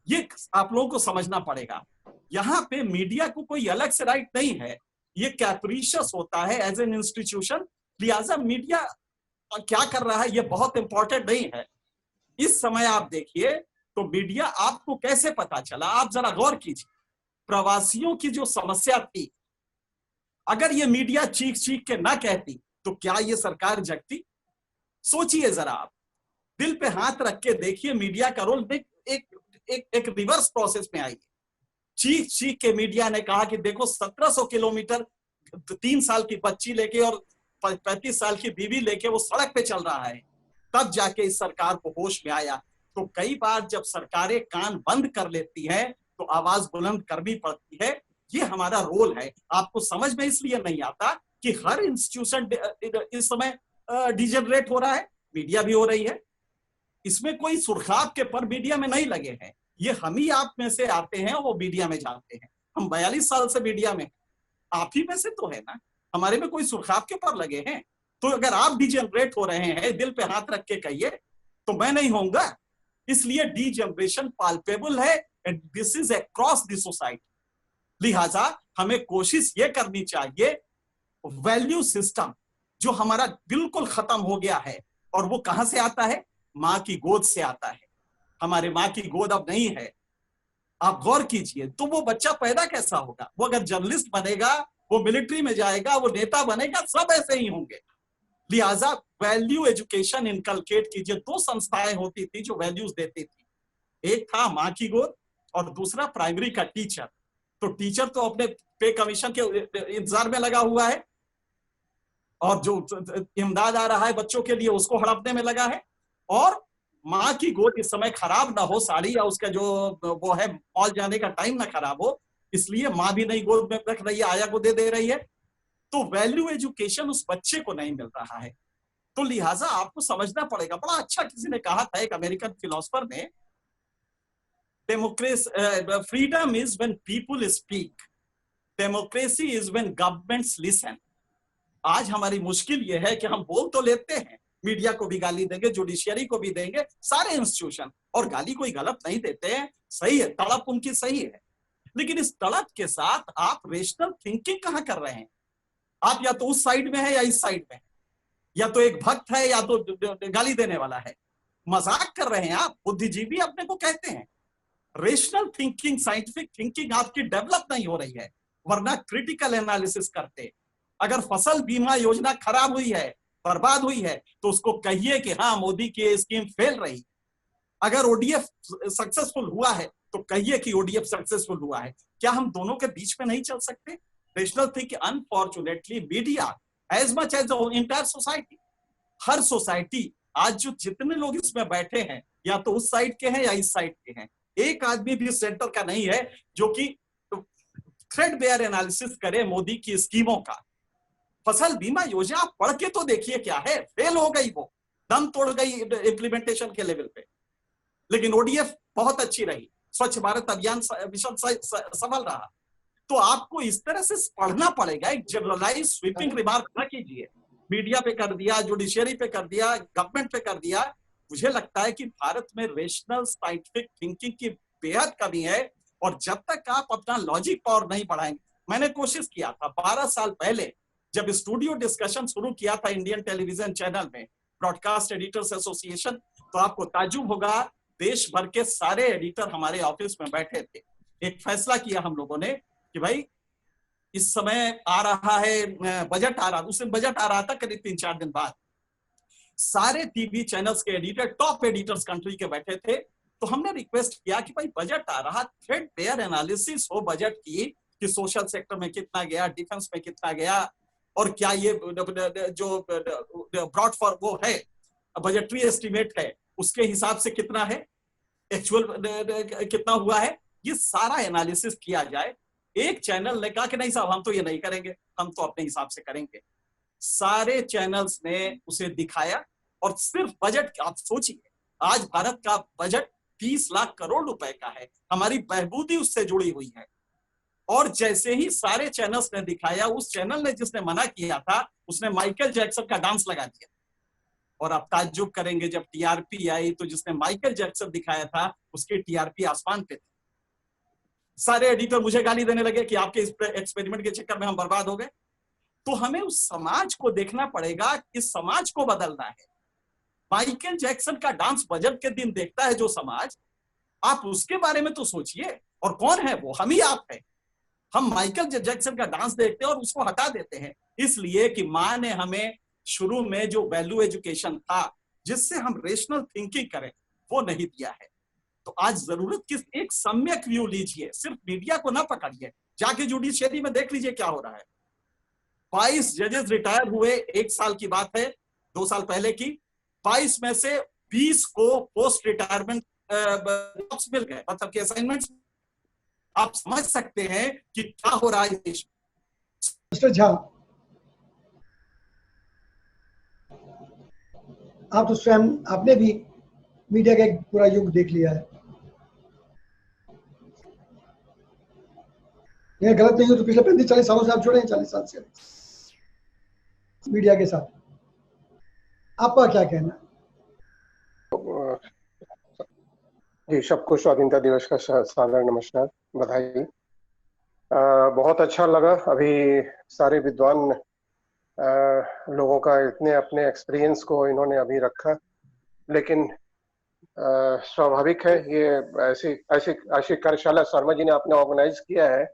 ये आप लोगों को समझना पड़ेगा। यहाँ पे मीडिया को कोई अलग से राइट नहीं है, ये कैप्रिशियस होता है एज एन इंस्टीट्यूशन। लिहाजा मीडिया क्या कर रहा है ये बहुत इंपॉर्टेंट नहीं है। इस समय आप देखिए तो मीडिया आपको कैसे पता चला, आप जरा गौर कीजिए। प्रवासियों की जो समस्या थी, अगर ये मीडिया चीख चीख के ना कहती तो क्या ये सरकार जगती? सोचिए जरा आप, दिल पे हाथ रख के देखिए मीडिया का रोल। एक रिवर्स प्रोसेस में आइए। चीख चीख के मीडिया ने कहा कि देखो 1700 किलोमीटर 3 साल की बच्ची लेके और 35 साल की बीवी लेके वो सड़क पे चल रहा है, तब जाके इस सरकार को होश में आया। तो कई बार जब सरकारें कान बंद कर लेती हैं तो आवाज बुलंद करनी पड़ती है। ये हमारा रोल है। आपको समझ में इसलिए नहीं आता कि हर इंस्टीट्यूशन इस समय डिजेनरेट हो रहा है, मीडिया भी हो रही है। इसमें कोई सुर्खाब के पर मीडिया में नहीं लगे हैं। ये हम ही आप में से आते हैं, वो मीडिया में जाते हैं। हम 42 साल से मीडिया में, आप ही में से तो है ना, हमारे में कोई सुर्खाब के पर लगे हैं। तो अगर आप डिजेनरेट हो रहे हैं, दिल पे हाथ रख के कहिए, तो मैं नहीं होऊंगा। इसलिए डिजेनरेशन पाल्पेबल है and this is across the society. लिहाजा हमें कोशिश ये करनी चाहिए, वैल्यू सिस्टम जो हमारा बिल्कुल खत्म हो गया है, और वो कहां से आता है? माँ की गोद से आता है। हमारे माँ की गोद अब नहीं है। आप गौर कीजिए, तो वो बच्चा पैदा कैसा होगा? वो अगर जर्नलिस्ट बनेगा, वो मिलिट्री में जाएगा, वो नेता बनेगा, सब ऐसे ही होंगे। लिहाजा वैल्यू एजुकेशन इनकलकेट कीजिए। 2 संस्थाएं होती थी जो वैल्यूज देती थी, एक था माँ की गोद और दूसरा प्राइमरी का टीचर। तो टीचर तो अपने पे कमीशन के इंतजार में लगा हुआ है और जो इमदाद आ रहा है बच्चों के लिए उसको हड़पने में लगा है, और माँ की गोद इस समय खराब ना हो, साड़ी या उसका जो वो है मॉल जाने का टाइम ना खराब हो, इसलिए माँ भी नहीं गोद में रख रही है, आया को दे रही है। तो वैल्यू एजुकेशन उस बच्चे को नहीं मिल रहा है। तो लिहाजा आपको समझना पड़ेगा। बड़ा अच्छा किसी ने कहा था, एक अमेरिकन फिलोसफर ने, democracy freedom is when people speak, democracy is when governments listen. आज हमारी मुश्किल यह है कि हम बोल तो लेते हैं, मीडिया को भी गाली देंगे, जुडिशियरी को भी देंगे, सारे इंस्टीट्यूशन, और गाली कोई गलत नहीं देते हैं, सही है, तड़प उनकी सही है, लेकिन इस तड़प के साथ आप रेशनल थिंकिंग कहां कर रहे हैं? आप या तो उस साइड में है या इस साइड में है, या तो एक भक्त है या तो गाली देने वाला है, मजाक कर रहे हैं आप। बुद्धिजीवी अपने को कहते हैं। रेशनल थिंकिंग, साइंटिफिक थिंकिंग आपकी डेवलप नहीं हो रही है, वरना क्रिटिकल एनालिसिस करते। अगर फसल बीमा योजना खराब हुई है, बर्बाद हुई है, तो उसको कहिए कि हाँ मोदी की स्कीम फेल रही। अगर ओडीएफ सक्सेसफुल हुआ है तो कहिए कि ओडीएफ सक्सेसफुल हुआ है। क्या हम दोनों के बीच में नहीं चल सकते? Rational thinking, unfortunately media as much as entire society, हर सोसाइटी आज जो जितने लोग इसमें बैठे हैं या तो उस साइड के हैं या इस साइड के हैं, एक आदमी भी सेंटर का नहीं है जो कि थ्रेडबेयर एनालिसिस करे मोदी की स्कीमों का। फसल बीमा योजना आप पढ़ के तो देखिए क्या है, फेल हो गई, वो दम तोड़ गई इंप्लीमेंटेशन के लेवल पे। लेकिन ओडीएफ बहुत अच्छी रही, स्वच्छ भारत अभियान मिशन सफल रहा। तो आपको इस तरह से पढ़ना पड़ेगा, एक जनरलाइज स्वीपिंग रिमार्क न कीजिए। मीडिया पे कर दिया, जुडिशियरी पे कर दिया, गवर्नमेंट पे कर दिया। मुझे लगता है कि भारत में रेशनल साइंटिफिक थिंकिंग की बेहद कमी है, और जब तक आप अपना लॉजिक पावर नहीं बढ़ाएंगे। मैंने कोशिश किया था 12 साल पहले जब स्टूडियो डिस्कशन शुरू किया था इंडियन टेलीविजन चैनल में, ब्रॉडकास्ट एडिटर्स एसोसिएशन, तो आपको ताज्जुब होगा, देश भर के सारे एडिटर हमारे ऑफिस में बैठे थे। एक फैसला किया हम लोगों ने कि भाई इस समय आ रहा है बजट, आ रहा, उस दिन बजट आ रहा था करीब 3-4 दिन बाद, सारे टीवी चैनल्स के एडिटर, टॉप एडिटर्स कंट्री के बैठे थे। तो हमने रिक्वेस्ट किया कि भाई बजट आ रहा, थ्रेडबेयर एनालिसिस हो बजट की, कि सोशल सेक्टर में कितना गया, डिफेंस में कितना गया, और क्या ये जो ब्रॉड फॉर वो है बजटरी एस्टिमेट है उसके हिसाब से कितना है, एक्चुअल कितना हुआ है, ये सारा एनालिसिस किया जाए। एक चैनल ने कहा कि नहीं साहब हम तो ये नहीं करेंगे, हम तो अपने हिसाब से करेंगे। सारे चैनल्स ने उसे दिखाया, और सिर्फ बजट, आप सोचिए आज भारत का बजट 30 लाख करोड़ रुपए का है, हमारी बहबूदी उससे जुड़ी हुई है। और जैसे ही सारे चैनल्स ने दिखाया, उस चैनल ने जिसने मना किया था उसने माइकल जैक्सन का डांस लगा दिया। और आप ताज्जुब करेंगे, जब टीआरपी आई तो जिसने माइकल जैक्सन दिखाया था उसकी टीआरपी आसमान पे थी। सारे एडिटर मुझे गाली देने लगे कि आपके इस एक्सपेरिमेंट के चक्कर में हम बर्बाद हो गए। तो हमें उस समाज को देखना पड़ेगा, इस समाज को बदलना है। माइकल जैक्सन का डांस बजट के दिन देखता है जो समाज, आप उसके बारे में तो सोचिए। और कौन है वो? हम ही आप हैं। हम माइकल जैक्सन का डांस देखते हैं और उसको हटा देते हैं, इसलिए कि माँ ने हमें शुरू में जो वैल्यू एजुकेशन था जिससे हम रेशनल थिंकिंग करें, वो नहीं दिया है। तो आज जरूरत किस, एक सम्यक व्यू लीजिए, सिर्फ मीडिया को ना पकड़िए, जाके जुडिशियरी में देख लीजिए क्या हो रहा है। 22 जजेस रिटायर हुए, 1 साल की बात है, 2 साल पहले की। 22 में से 20 को पोस्ट रिटायरमेंट जॉब्स मिल गए, मतलब कि असाइनमेंट्स। आप समझ सकते हैं कि क्या हो रहा है देश में। मिस्टर झा, आप तो स्वयं, आपने भी मीडिया का एक पूरा युग देख लिया है। ये गलत नहीं हो तो पिछले 35-40 सालों से आप जुड़े हैं, 40 साल से मीडिया के साथ, आपका क्या कहना? जी, सबको स्वाधीनता दिवस का सादर नमस्कार, बधाई। बहुत अच्छा लगा, अभी सारे विद्वान लोगों का इतने अपने एक्सपीरियंस को इन्होंने अभी रखा, लेकिन स्वाभाविक है ये ऐसी कार्यशाला शर्मा जी ने आपने ऑर्गेनाइज किया है,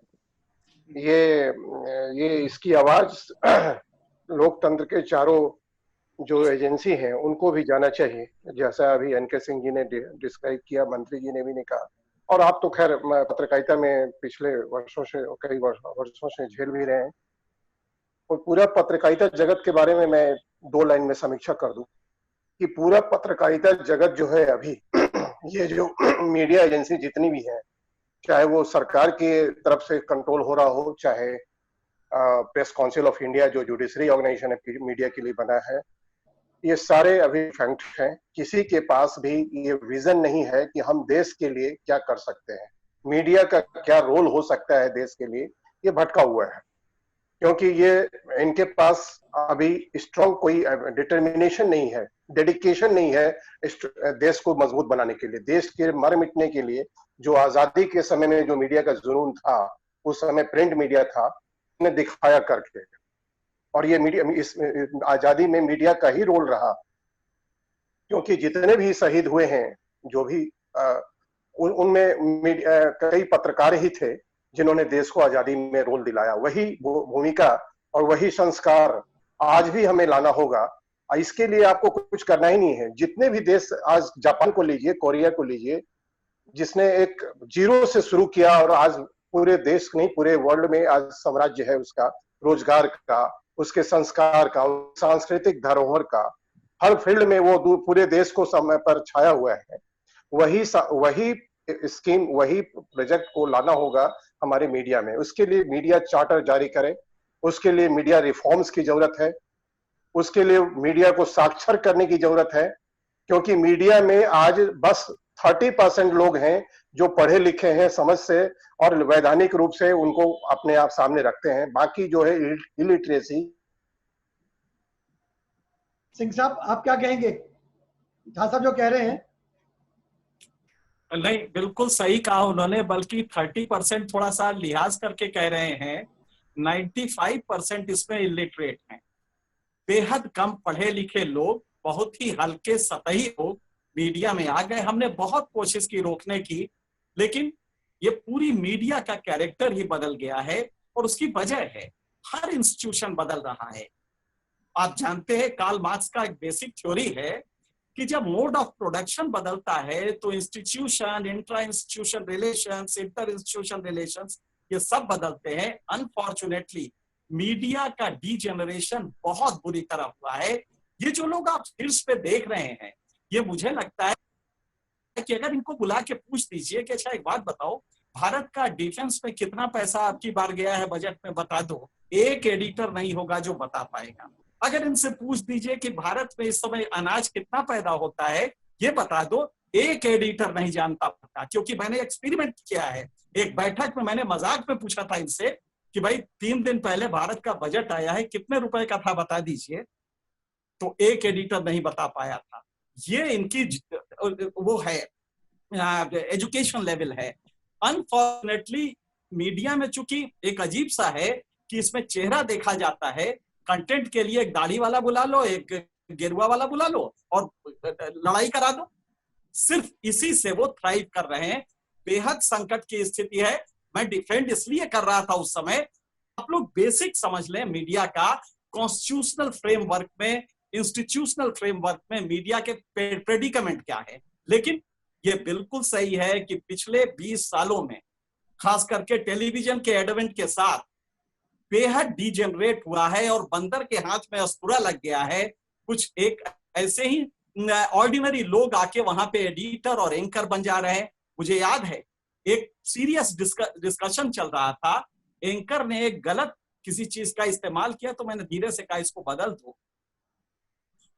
ये इसकी आवाज लोकतंत्र के चारों जो एजेंसी हैं उनको भी जाना चाहिए, जैसा अभी एनके सिंह जी ने डिस्क्राइब किया, मंत्री जी ने भी नहीं कहा, और आप तो खैर पत्रकारिता में पिछले वर्षों से, कई वर्षों से झेल भी रहे हैं। और पूरा पत्रकारिता जगत के बारे में मैं 2 लाइन में समीक्षा कर दूं कि पूरा पत्रकारिता जगत जो है अभी ये जो मीडिया एजेंसी जितनी भी है, चाहे वो सरकार की तरफ से कंट्रोल हो रहा हो, चाहे प्रेस काउंसिल ऑफ इंडिया जो जुडिशरी ऑर्गेनाइजेशन है मीडिया के लिए बना है, ये सारे अभी फैक्ट हैं। किसी के पास भी ये विजन नहीं है कि हम देश के लिए क्या कर सकते हैं, मीडिया का क्या रोल हो सकता है देश के लिए, ये भटका हुआ है। क्योंकि ये इनके पास अभी स्ट्रॉन्ग कोई डिटर्मिनेशन नहीं है, डेडिकेशन नहीं है देश को मजबूत बनाने के लिए, देश के मर मिटने के लिए। जो आजादी के समय में जो मीडिया का जुनून था, उस समय प्रिंट मीडिया था, ने दिखाया करके, और ये मीडिया इस आजादी में मीडिया का ही रोल रहा। क्योंकि जितने भी शहीद हुए हैं, जो भी उनमें कई पत्रकार ही थे जिन्होंने देश को आजादी में रोल दिलाया। वही भूमिका और वही संस्कार आज भी हमें लाना होगा। इसके लिए आपको कुछ करना ही नहीं है। जितने भी देश, आज जापान को लीजिए, कोरिया को लीजिए, जिसने एक जीरो से शुरू किया और आज पूरे देश नहीं पूरे वर्ल्ड में आज साम्राज्य है उसका, रोजगार का, उसके संस्कार का, सांस्कृतिक धरोहर का, हर फील्ड में वो पूरे देश को समय पर छाया हुआ है। वही स्कीम, वही प्रोजेक्ट को लाना होगा हमारे मीडिया में। उसके लिए मीडिया चार्टर जारी करें, उसके लिए मीडिया रिफॉर्म्स की जरूरत है, उसके लिए मीडिया को साक्षर करने की जरूरत है। क्योंकि मीडिया में आज बस 30% लोग हैं जो पढ़े लिखे हैं समझ से और वैधानिक रूप से उनको अपने आप सामने रखते हैं। बाकी जो है इलिटरेसी। सिंह साहब, आप क्या कहेंगे? झा साहब जो कह रहे हैं, नहीं, बिल्कुल सही कहा उन्होंने, बल्कि 30% थोड़ा सा लिहाज करके कह रहे हैं। 95% इसमें इलिटरेट हैं, बेहद कम पढ़े लिखे लोग, बहुत ही हल्के सतही लोग मीडिया में आ गए। हमने बहुत कोशिश की रोकने की, लेकिन ये पूरी मीडिया का कैरेक्टर ही बदल गया है। और उसकी वजह है हर इंस्टीट्यूशन बदल रहा है। आप जानते हैं कार्ल मार्क्स का एक बेसिक थ्योरी है कि जब मोड ऑफ प्रोडक्शन बदलता है तो institution, intra institution relations, inter institution relations, ये सब बदलते हैं। अनफॉर्चुनेटली मीडिया का डीजेनरेशन बहुत बुरी तरह हुआ है। ये जो लोग आप शीर्ष पे देख रहे हैं, ये मुझे लगता है कि अगर इनको बुला के पूछ दीजिए कि अच्छा एक बात बताओ, भारत का डिफेंस में कितना पैसा आपकी बार गया है बजट में, बता दो, एक एडिटर नहीं होगा जो बता पाएगा। अगर इनसे पूछ दीजिए कि भारत में इस समय अनाज कितना पैदा होता है, ये बता दो, एक एडिटर नहीं जानता पता। क्योंकि मैंने एक्सपेरिमेंट किया है, एक बैठक में मैंने मजाक में पूछा था इनसे कि भाई 3 दिन पहले भारत का बजट आया है, कितने रुपए का था बता दीजिए, तो एक एडिटर नहीं बता पाया था। ये इनकी वो है, एजुकेशन लेवल है। अनफॉर्चुनेटली मीडिया में चूंकि एक अजीब सा है कि इसमें चेहरा देखा जाता है, कंटेंट के लिए एक दाढ़ी वाला बुला लो, एक गेरुआ वाला बुला लो और लड़ाई करा दो। सिर्फ इसी से वो थ्राइव कर रहे हैं। बेहद संकट की स्थिति है। मैं डिफेंड इसलिए कर रहा था उस समय, आप लोग बेसिक समझ लें मीडिया का। कॉन्स्टिट्यूशनल फ्रेमवर्क में, इंस्टीट्यूशनल फ्रेमवर्क में मीडिया के प्रेडिकमेंट क्या है। लेकिन ये बिल्कुल सही है कि पिछले 20 सालों में खास करके टेलीविजन के एडवेंट के साथ बेहद डीजेनरेट हुआ है और बंदर के हाथ में अस्तूरा लग गया है। कुछ एक ऐसे ही ऑर्डिनरी लोग आके वहां पे एडिटर और एंकर बन जा रहे हैं। मुझे याद है एक सीरियस डिस्कशन चल रहा था, एंकर ने एक गलत किसी चीज का इस्तेमाल किया तो मैंने धीरे से कहा इसको बदल दो।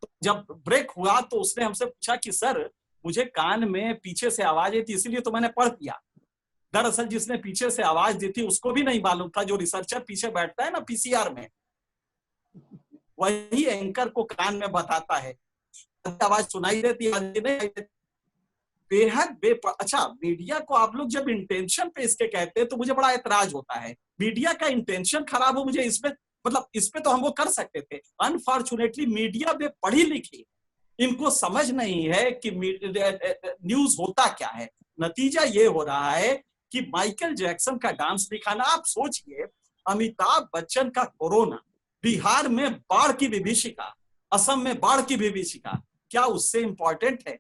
तो जब ब्रेक हुआ तो उसने हमसे पूछा कि सर मुझे कान में पीछे से आवाज आई थी इसलिए तो मैंने पढ़ दिया। दरअसल जिसने पीछे से आवाज दी थी उसको भी नहीं मालूम था, जो रिसर्चर पीछे बैठता है ना पीसीआर में, वही एंकर को कान में बताता है आवाज सुनाई देती है। बेहद अच्छा, मीडिया को आप लोग जब इंटेंशन पे इसके कहते हैं तो मुझे बड़ा एतराज होता है। मीडिया का इंटेंशन खराब हो, मुझे इसमें मतलब इस पे तो हम वो कर सकते थे। अनफॉर्चुनेटली मीडिया में पढ़ी लिखी इनको समझ नहीं है कि न्यूज होता क्या है। नतीजा ये हो रहा है कि माइकल जैक्सन का डांस दिखाना। आप सोचिए, अमिताभ बच्चन का कोरोना, बिहार में बाढ़ की विभीषिका, असम में बाढ़ की विभीषिका, क्या उससे इंपॉर्टेंट है?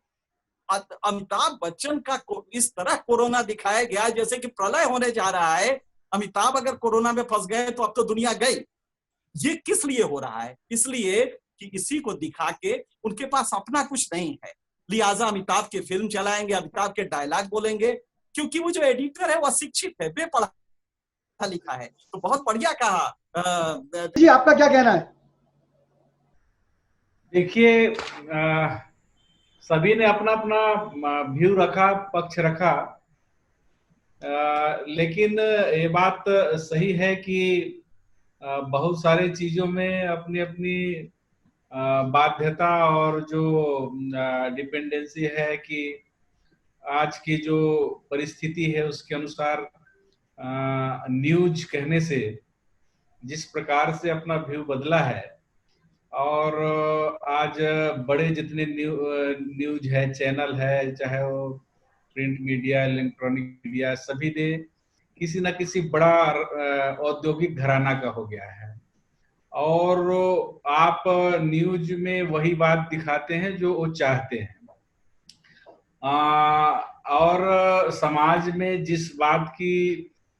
अमिताभ बच्चन का इस तरह कोरोना दिखाया गया जैसे कि प्रलय होने जा रहा है। अमिताभ अगर कोरोना में फंस गए तो अब तो दुनिया गई। ये किस लिए हो रहा है? इसलिए कि इसी को दिखा के उनके पास अपना कुछ नहीं है, लिहाजा अमिताभ की फिल्म चलाएंगे, अमिताभ के डायलॉग बोलेंगे, क्योंकि वो जो एडिटर है वो अशिक्षित है, बेपढ़ा लिखा है। तो बहुत बढ़िया कहा। जी आपका क्या कहना है? देखिए, सभी ने अपना अपना व्यू रखा, पक्ष रखा, लेकिन ये बात सही है कि बहुत सारे चीजों में अपनी अपनी बाध्यता और जो डिपेंडेंसी है कि आज की जो परिस्थिति है उसके अनुसार न्यूज कहने से जिस प्रकार से अपना व्यू बदला है, और आज बड़े जितने न्यूज है, चैनल है, चाहे वो प्रिंट मीडिया, इलेक्ट्रॉनिक मीडिया, सभी ने किसी न किसी बड़ा औद्योगिक घराना का हो गया है, और आप न्यूज में वही बात दिखाते हैं जो वो चाहते हैं। और समाज में जिस बात की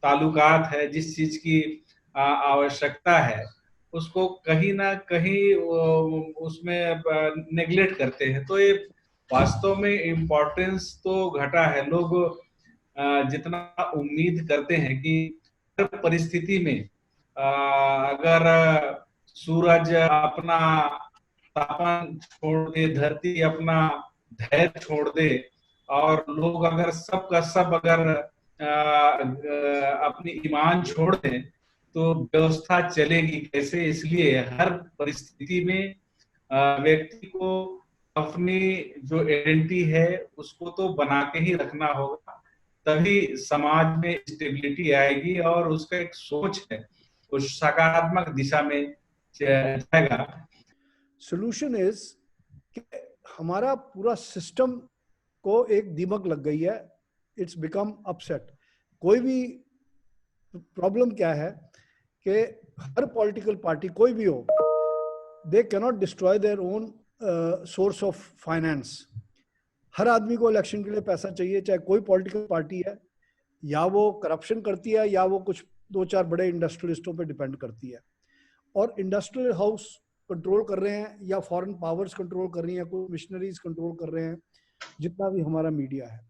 ताल्लुकात है, जिस चीज की आवश्यकता है, उसको कहीं ना कहीं उसमें नेग्लेक्ट करते हैं। तो ये वास्तव में इम्पोर्टेंस तो घटा है। लोग जितना उम्मीद करते हैं कि हर परिस्थिति में अगर सूरज अपना तापमान छोड़ दे, धरती अपना धैर्य छोड़ दे, और लोग अगर सब का सब अगर अपनी ईमान छोड़ दें तो व्यवस्था चलेगी कैसे? इसलिए हर परिस्थिति में व्यक्ति को अपनी जो आइडेंटिटी है उसको तो बना के ही रखना होगा, तभी समाज में स्टेबिलिटी आएगी और उसका एक सोच है उस सकारात्मक दिशा में जाएगा। सोल्यूशन इज कि हमारा पूरा सिस्टम को एक दीमक लग गई है, इट्स बिकम अपसेट। कोई भी प्रॉब्लम क्या है कि हर पॉलिटिकल पार्टी कोई भी हो, they can not destroy their own source of finance. हर आदमी को इलेक्शन के लिए पैसा चाहिए, चाहे कोई पॉलिटिकल पार्टी है, या वो करप्शन करती है या वो कुछ दो चार बड़े इंडस्ट्रियलिस्टों पे डिपेंड करती है। और इंडस्ट्रियल हाउस कंट्रोल कर रहे हैं या फॉरेन पावर्स कंट्रोल कर रही हैं, कोई मिशनरीज कंट्रोल कर रहे हैं, जितना भी हमारा मीडिया है।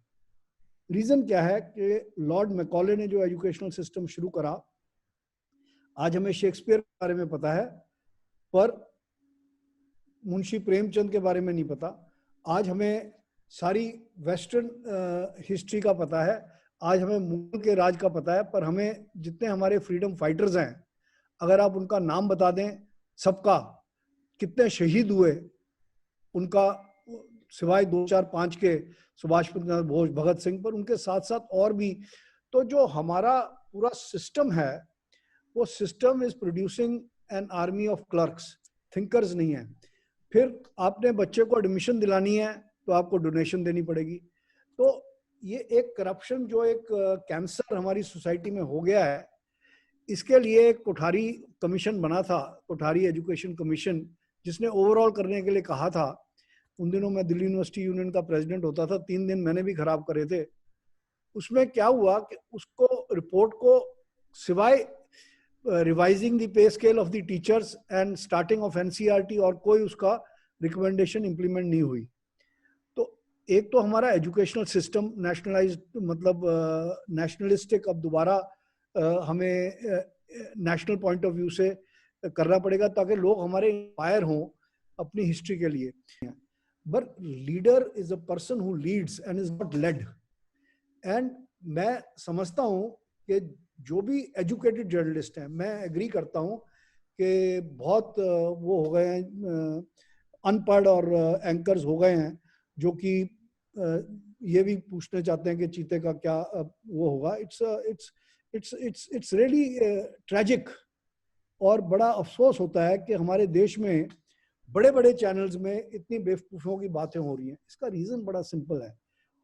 रीजन क्या है कि लॉर्ड मैकॉले ने जो एजुकेशनल सिस्टम शुरू करा, आज हमें शेक्सपियर के बारे में पता है पर मुंशी प्रेमचंद के बारे में नहीं पता। आज हमें सारी वेस्टर्न हिस्ट्री का पता है, आज हमें मुगल के राज का पता है, पर हमें जितने हमारे फ्रीडम फाइटर्स हैं, अगर आप उनका नाम बता दें सबका, कितने शहीद हुए उनका, सिवाय 2 4 5 के, सुभाष चंद्र बोस, भगत सिंह, पर उनके साथ साथ और भी। तो जो हमारा पूरा सिस्टम है वो system is producing an army of clerks, thinkers नहीं है। फिर आपने बच्चे को एडमिशन दिलानी है तो आपको डोनेशन देनी पड़ेगी। तो ये एक करप्शन जो एक कैंसर हमारी सोसाइटी में हो गया है, इसके लिए एक कोठारी कमीशन बना था, कोठारी एजुकेशन कमीशन, जिसने ओवरऑल करने के लिए कहा था। उन दिनों मैं दिल्ली यूनिवर्सिटी यूनियन का प्रेसिडेंट होता था, 3 दिन मैंने भी खराब करे थे। उसमें क्या हुआ कि उसको रिपोर्ट को सिवाय revising the pay scale of the teachers and starting of NCERT और कोई उसका रिकमेंडेशन इंप्लीमेंट नहीं हुई। तो एक तो हमारा एजुकेशनल सिस्टम नेशनलाइज्ड, मतलब नेशनलिस्टिक, अब दोबारा हमें नेशनल पॉइंट ऑफ व्यू से करना पड़ेगा ताकि लोग हमारे इंस्पायर हों अपनी हिस्ट्री के लिए। But leader is a person who leads and is not led. And मैं समझता हूं कि जो भी एजुकेटेड जर्नलिस्ट हैं, मैं एग्री करता हूं कि बहुत वो हो गए हैं, अनपढ़ और एंकर्स हो गए हैं जो कि ये भी पूछने चाहते हैं कि चीते का क्या वो होगा। It's really tragic. और बड़ा अफसोस होता है कि हमारे देश में बड़े बड़े चैनल्स में इतनी बेवकूफ़ों की बातें हो रही हैं। इसका रीज़न बड़ा सिंपल है।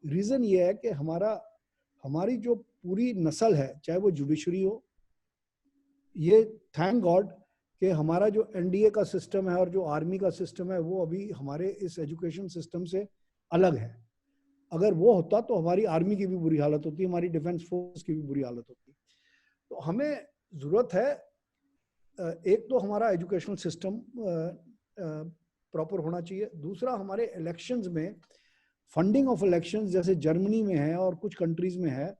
रीज़न ये है कि हमारी जो पूरी नस्ल है, चाहे वो जुडिशरी हो, ये थैंक गॉड कि हमारा जो एनडीए का सिस्टम है और जो आर्मी का सिस्टम है वो अभी हमारे इस एजुकेशन सिस्टम से अलग है। अगर वो होता तो हमारी आर्मी की भी बुरी हालत होती, हमारी डिफेंस फोर्स की भी बुरी हालत होती। तो हमें जरूरत है, एक तो हमारा एजुकेशनल सिस्टम प्रॉपर होना चाहिए, दूसरा हमारे इलेक्शंस में फंडिंग ऑफ इलेक्शंस जैसे जर्मनी में है और कुछ कंट्रीज में है,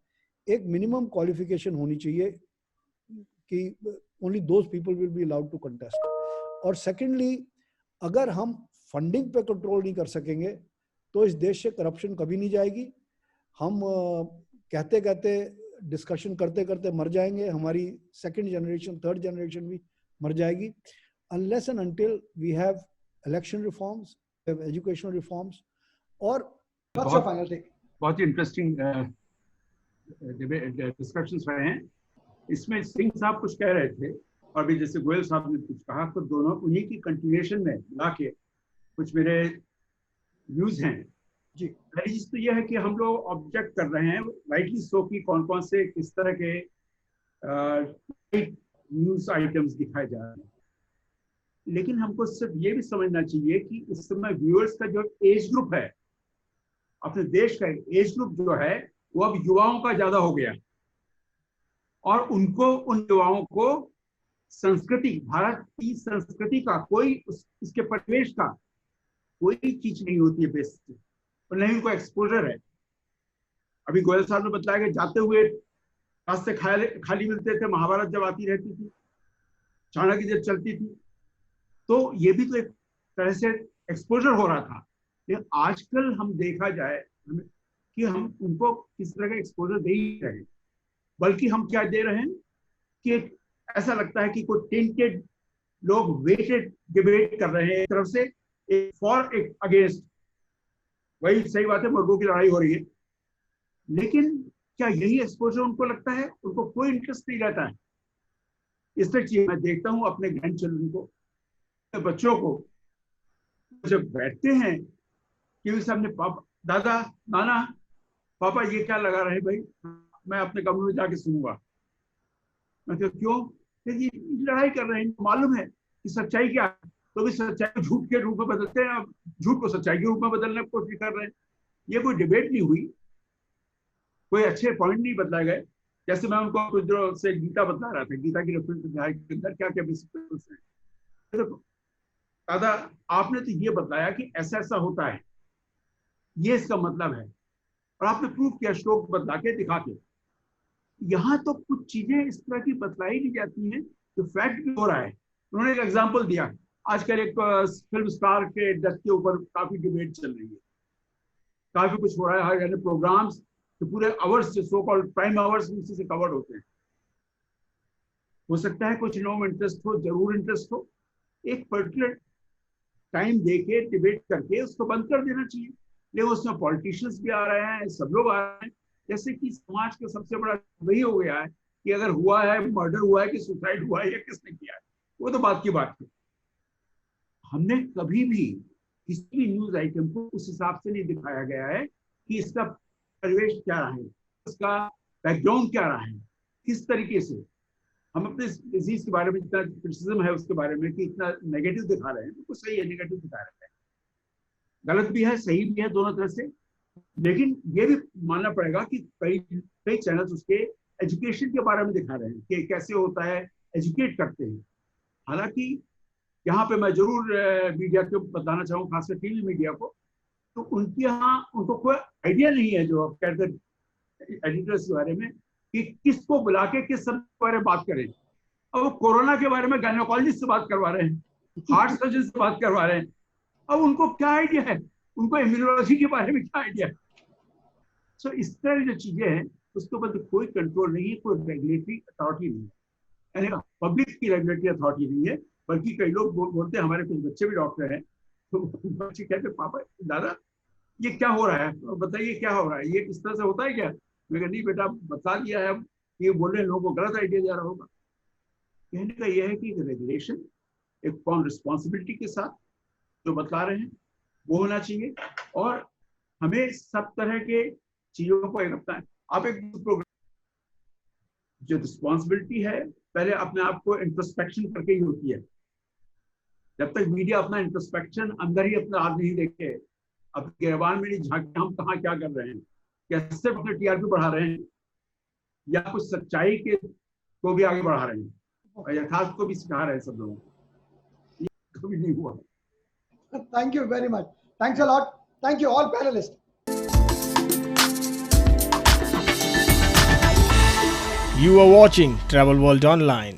एक मिनिमम क्वालिफिकेशन होनी चाहिए कि only those people will be allowed to contest. और सेकेंडली, अगर हम फंडिंग पे कंट्रोल नहीं कर सकेंगे तो इस देश से करप्शन कभी नहीं जाएगी। हम कहते कहते डिस्कशन करते करते मर जाएंगे, हमारी सेकंड जनरेशन थर्ड जनरेशन भी मर जाएगी, unless and until we have election reforms, educational reforms. और बहुत ही इंटरेस्टिंग डिस्कशंस रहे हैं। इसमें सिंह साहब कुछ कह रहे थे और अभी जैसे गोयल साहब ने कुछ कहा, तो दोनों उन्हीं की कंटिन्यूएशन में मिला के कुछ मेरे व्यूज हैं जी। पहली चीज तो यह है कि हम लोग ऑब्जेक्ट कर रहे हैं राइटली सो कि कौन कौन से किस तरह के न्यूज आइटम्स दिखाए जा रहे हैं, लेकिन हमको सिर्फ ये भी समझना चाहिए कि इस समय व्यूअर्स का जो एज ग्रुप है, अपने देश का एज ग्रुप जो है वो अब युवाओं का ज्यादा हो गया, और उनको, उन युवाओं को संस्कृति, भारत की संस्कृति का कोई इसके परिवेश का कोई चीज नहीं होती है बेस से, और नहीं उनको एक्सपोजर है। अभी गोयल साहब ने बताया कि जाते हुए रास्ते खाली मिलते थे, महाभारत जब आती रहती थी, चाणक्य जब चलती थी, तो ये भी तो एक तरह से एक्सपोजर हो रहा था। लेकिन आजकल हम देखा जाए कि हम उनको किस तरह का एक्सपोजर दे ही रहे हैं, बल्कि हम क्या दे रहे हैं कि ऐसा लगता है कि कोई टेंटेड लोग वेटेड डिबेट कर रहे हैं, एक तरफ से एक फॉर एक अगेंस्ट, वही सही बात है, मुर्गों की लड़ाई हो रही है। लेकिन क्या यही एक्सपोजर उनको लगता है? उनको कोई इंटरेस्ट नहीं रहता है। इस तरह चीज मैं देखता हूँ अपने ग्रैंड चिल्ड्रन को, बच्चों को, जब बैठते हैं कि सामने पापा, दादा, नाना, पापा ये क्या लगा रहे भाई, मैं अपने कमरे में जाके सुनूंगा। मैं कहता क्यों? ये लड़ाई कर रहे हैं, मालूम है कि सच्चाई क्या है, तो भी सच्चाई को झूठ के रूप में बदलते हैं, अब झूठ को सच्चाई के रूप में बदलने की कोशिश कर रहे हैं। ये कोई डिबेट नहीं हुई, कोई अच्छे पॉइंट नहीं बदलाए गए। जैसे मैं उनको कुछ दिनों से गीता बता रहा था, गीता की रेफरेंस के अंदर क्या क्या प्रिंसिपल्स हैं। देखो दादा, आपने तो ये बताया कि ऐसा ऐसा होता है, ये इसका मतलब है, और आपने प्रूफ किया श्लोक बदला के दिखा के। यहाँ तो कुछ चीजें इस तरह की बतलाई नहीं जाती हैं जो फैक्ट भी हो रहा है। उन्होंने एक एग्जांपल दिया, आजकल एक फिल्म स्टार के डेथ के ऊपर काफी डिबेट चल रही है, काफी कुछ हो रहा है, यानी प्रोग्राम्स तो पूरे आवर्स से, सो कॉल्ड प्राइम आवर्स उसी से कवर्ड होते हैं। हो सकता है कुछ लोगों में इंटरेस्ट हो, जरूर इंटरेस्ट हो, एक पर्टिकुलर टाइम देके डिबेट करके उसको बंद कर देना चाहिए। लेकिन उसमें पॉलिटिशियंस भी आ रहे हैं, सब लोग आ रहे हैं, जैसे कि समाज का सबसे बड़ा वही हो गया है कि अगर हुआ है, मर्डर हुआ है कि सुसाइड हुआ है या किसने किया है, वो तो बात की बात है। हमने कभी भी किसी भी न्यूज आइटम को उस हिसाब से नहीं दिखाया गया है कि इसका परिवेश क्या रहा है, इसका बैकग्राउंड क्या रहा है, किस तरीके से हम अपने डिजीज के बारे में जितना क्रिटिसिज्म है उसके बारे में कि इतना नेगेटिव दिखा रहे हैं, तो सही है, नेगेटिव दिखा रहे हैं, गलत भी है सही भी है दोनों तरह से। लेकिन ये भी मानना पड़ेगा कि कई चैनल्स उसके एजुकेशन के बारे में दिखा रहे हैं कि कैसे होता है, एजुकेट करते हैं। हालांकि यहाँ पे मैं जरूर मीडिया को बताना चाहूँ, खासकर टीवी मीडिया को, तो उनके यहाँ उनको कोई आइडिया नहीं है जो कहते एडिटर्स के बारे में कि किसको बुला के किस सब के बारे में बात करें। अब वो कोरोना के बारे में गायनेकोलॉजिस्ट से बात करवा रहे हैं, हार्ट सर्जन से बात करवा रहे हैं, अब उनको क्या आइडिया है, उनको इम्यूनोलॉजी के बारे में क्या आइडिया है। सो इस तरह जो चीजें हैं उसके ऊपर तो कोई कंट्रोल नहीं है, कोई रेगुलेटरी अथॉरिटी नहीं है, यानी पब्लिक की रेगुलेटरी अथॉरिटी नहीं है। बल्कि कई लोग बोलते हैं, हमारे कुछ बच्चे भी डॉक्टर हैं, तो बच्चे कहते पापा, दादा ये क्या हो रहा है, बताइए क्या हो रहा है, ये किस तरह से होता है क्या। मैं नहीं बेटा, बता दिया है, ये बोल रहे हैं, लोगों को गलत आइडिया जा रहा होगा। कहने का यह है कि रेगुलेशन एक कौन रिस्पॉन्सिबिलिटी के साथ जो बता रहे हैं वो होना चाहिए, और हमें सब तरह के चीजों को एक अपना, आप एक प्रोग्राम जो रिस्पॉन्सिबिलिटी है पहले अपने आप को इंट्रोस्पेक्शन करके ही होती है। जब तक मीडिया अपना इंट्रोस्पेक्शन अंदर ही अपना हाथ नहीं देखे, अब गिरबान में नहीं झांके हम कहाँ क्या कर रहे हैं, कैसे अपने टीआरपी बढ़ा रहे हैं या कुछ सच्चाई के को भी आगे बढ़ा रहे हैं और यथार्थ को भी सिखा रहे हैं सब लोग, ये कभी नहीं हुआ। Thank you very much. Thanks a lot. Thank you all panelists. You are watching Travel World Online.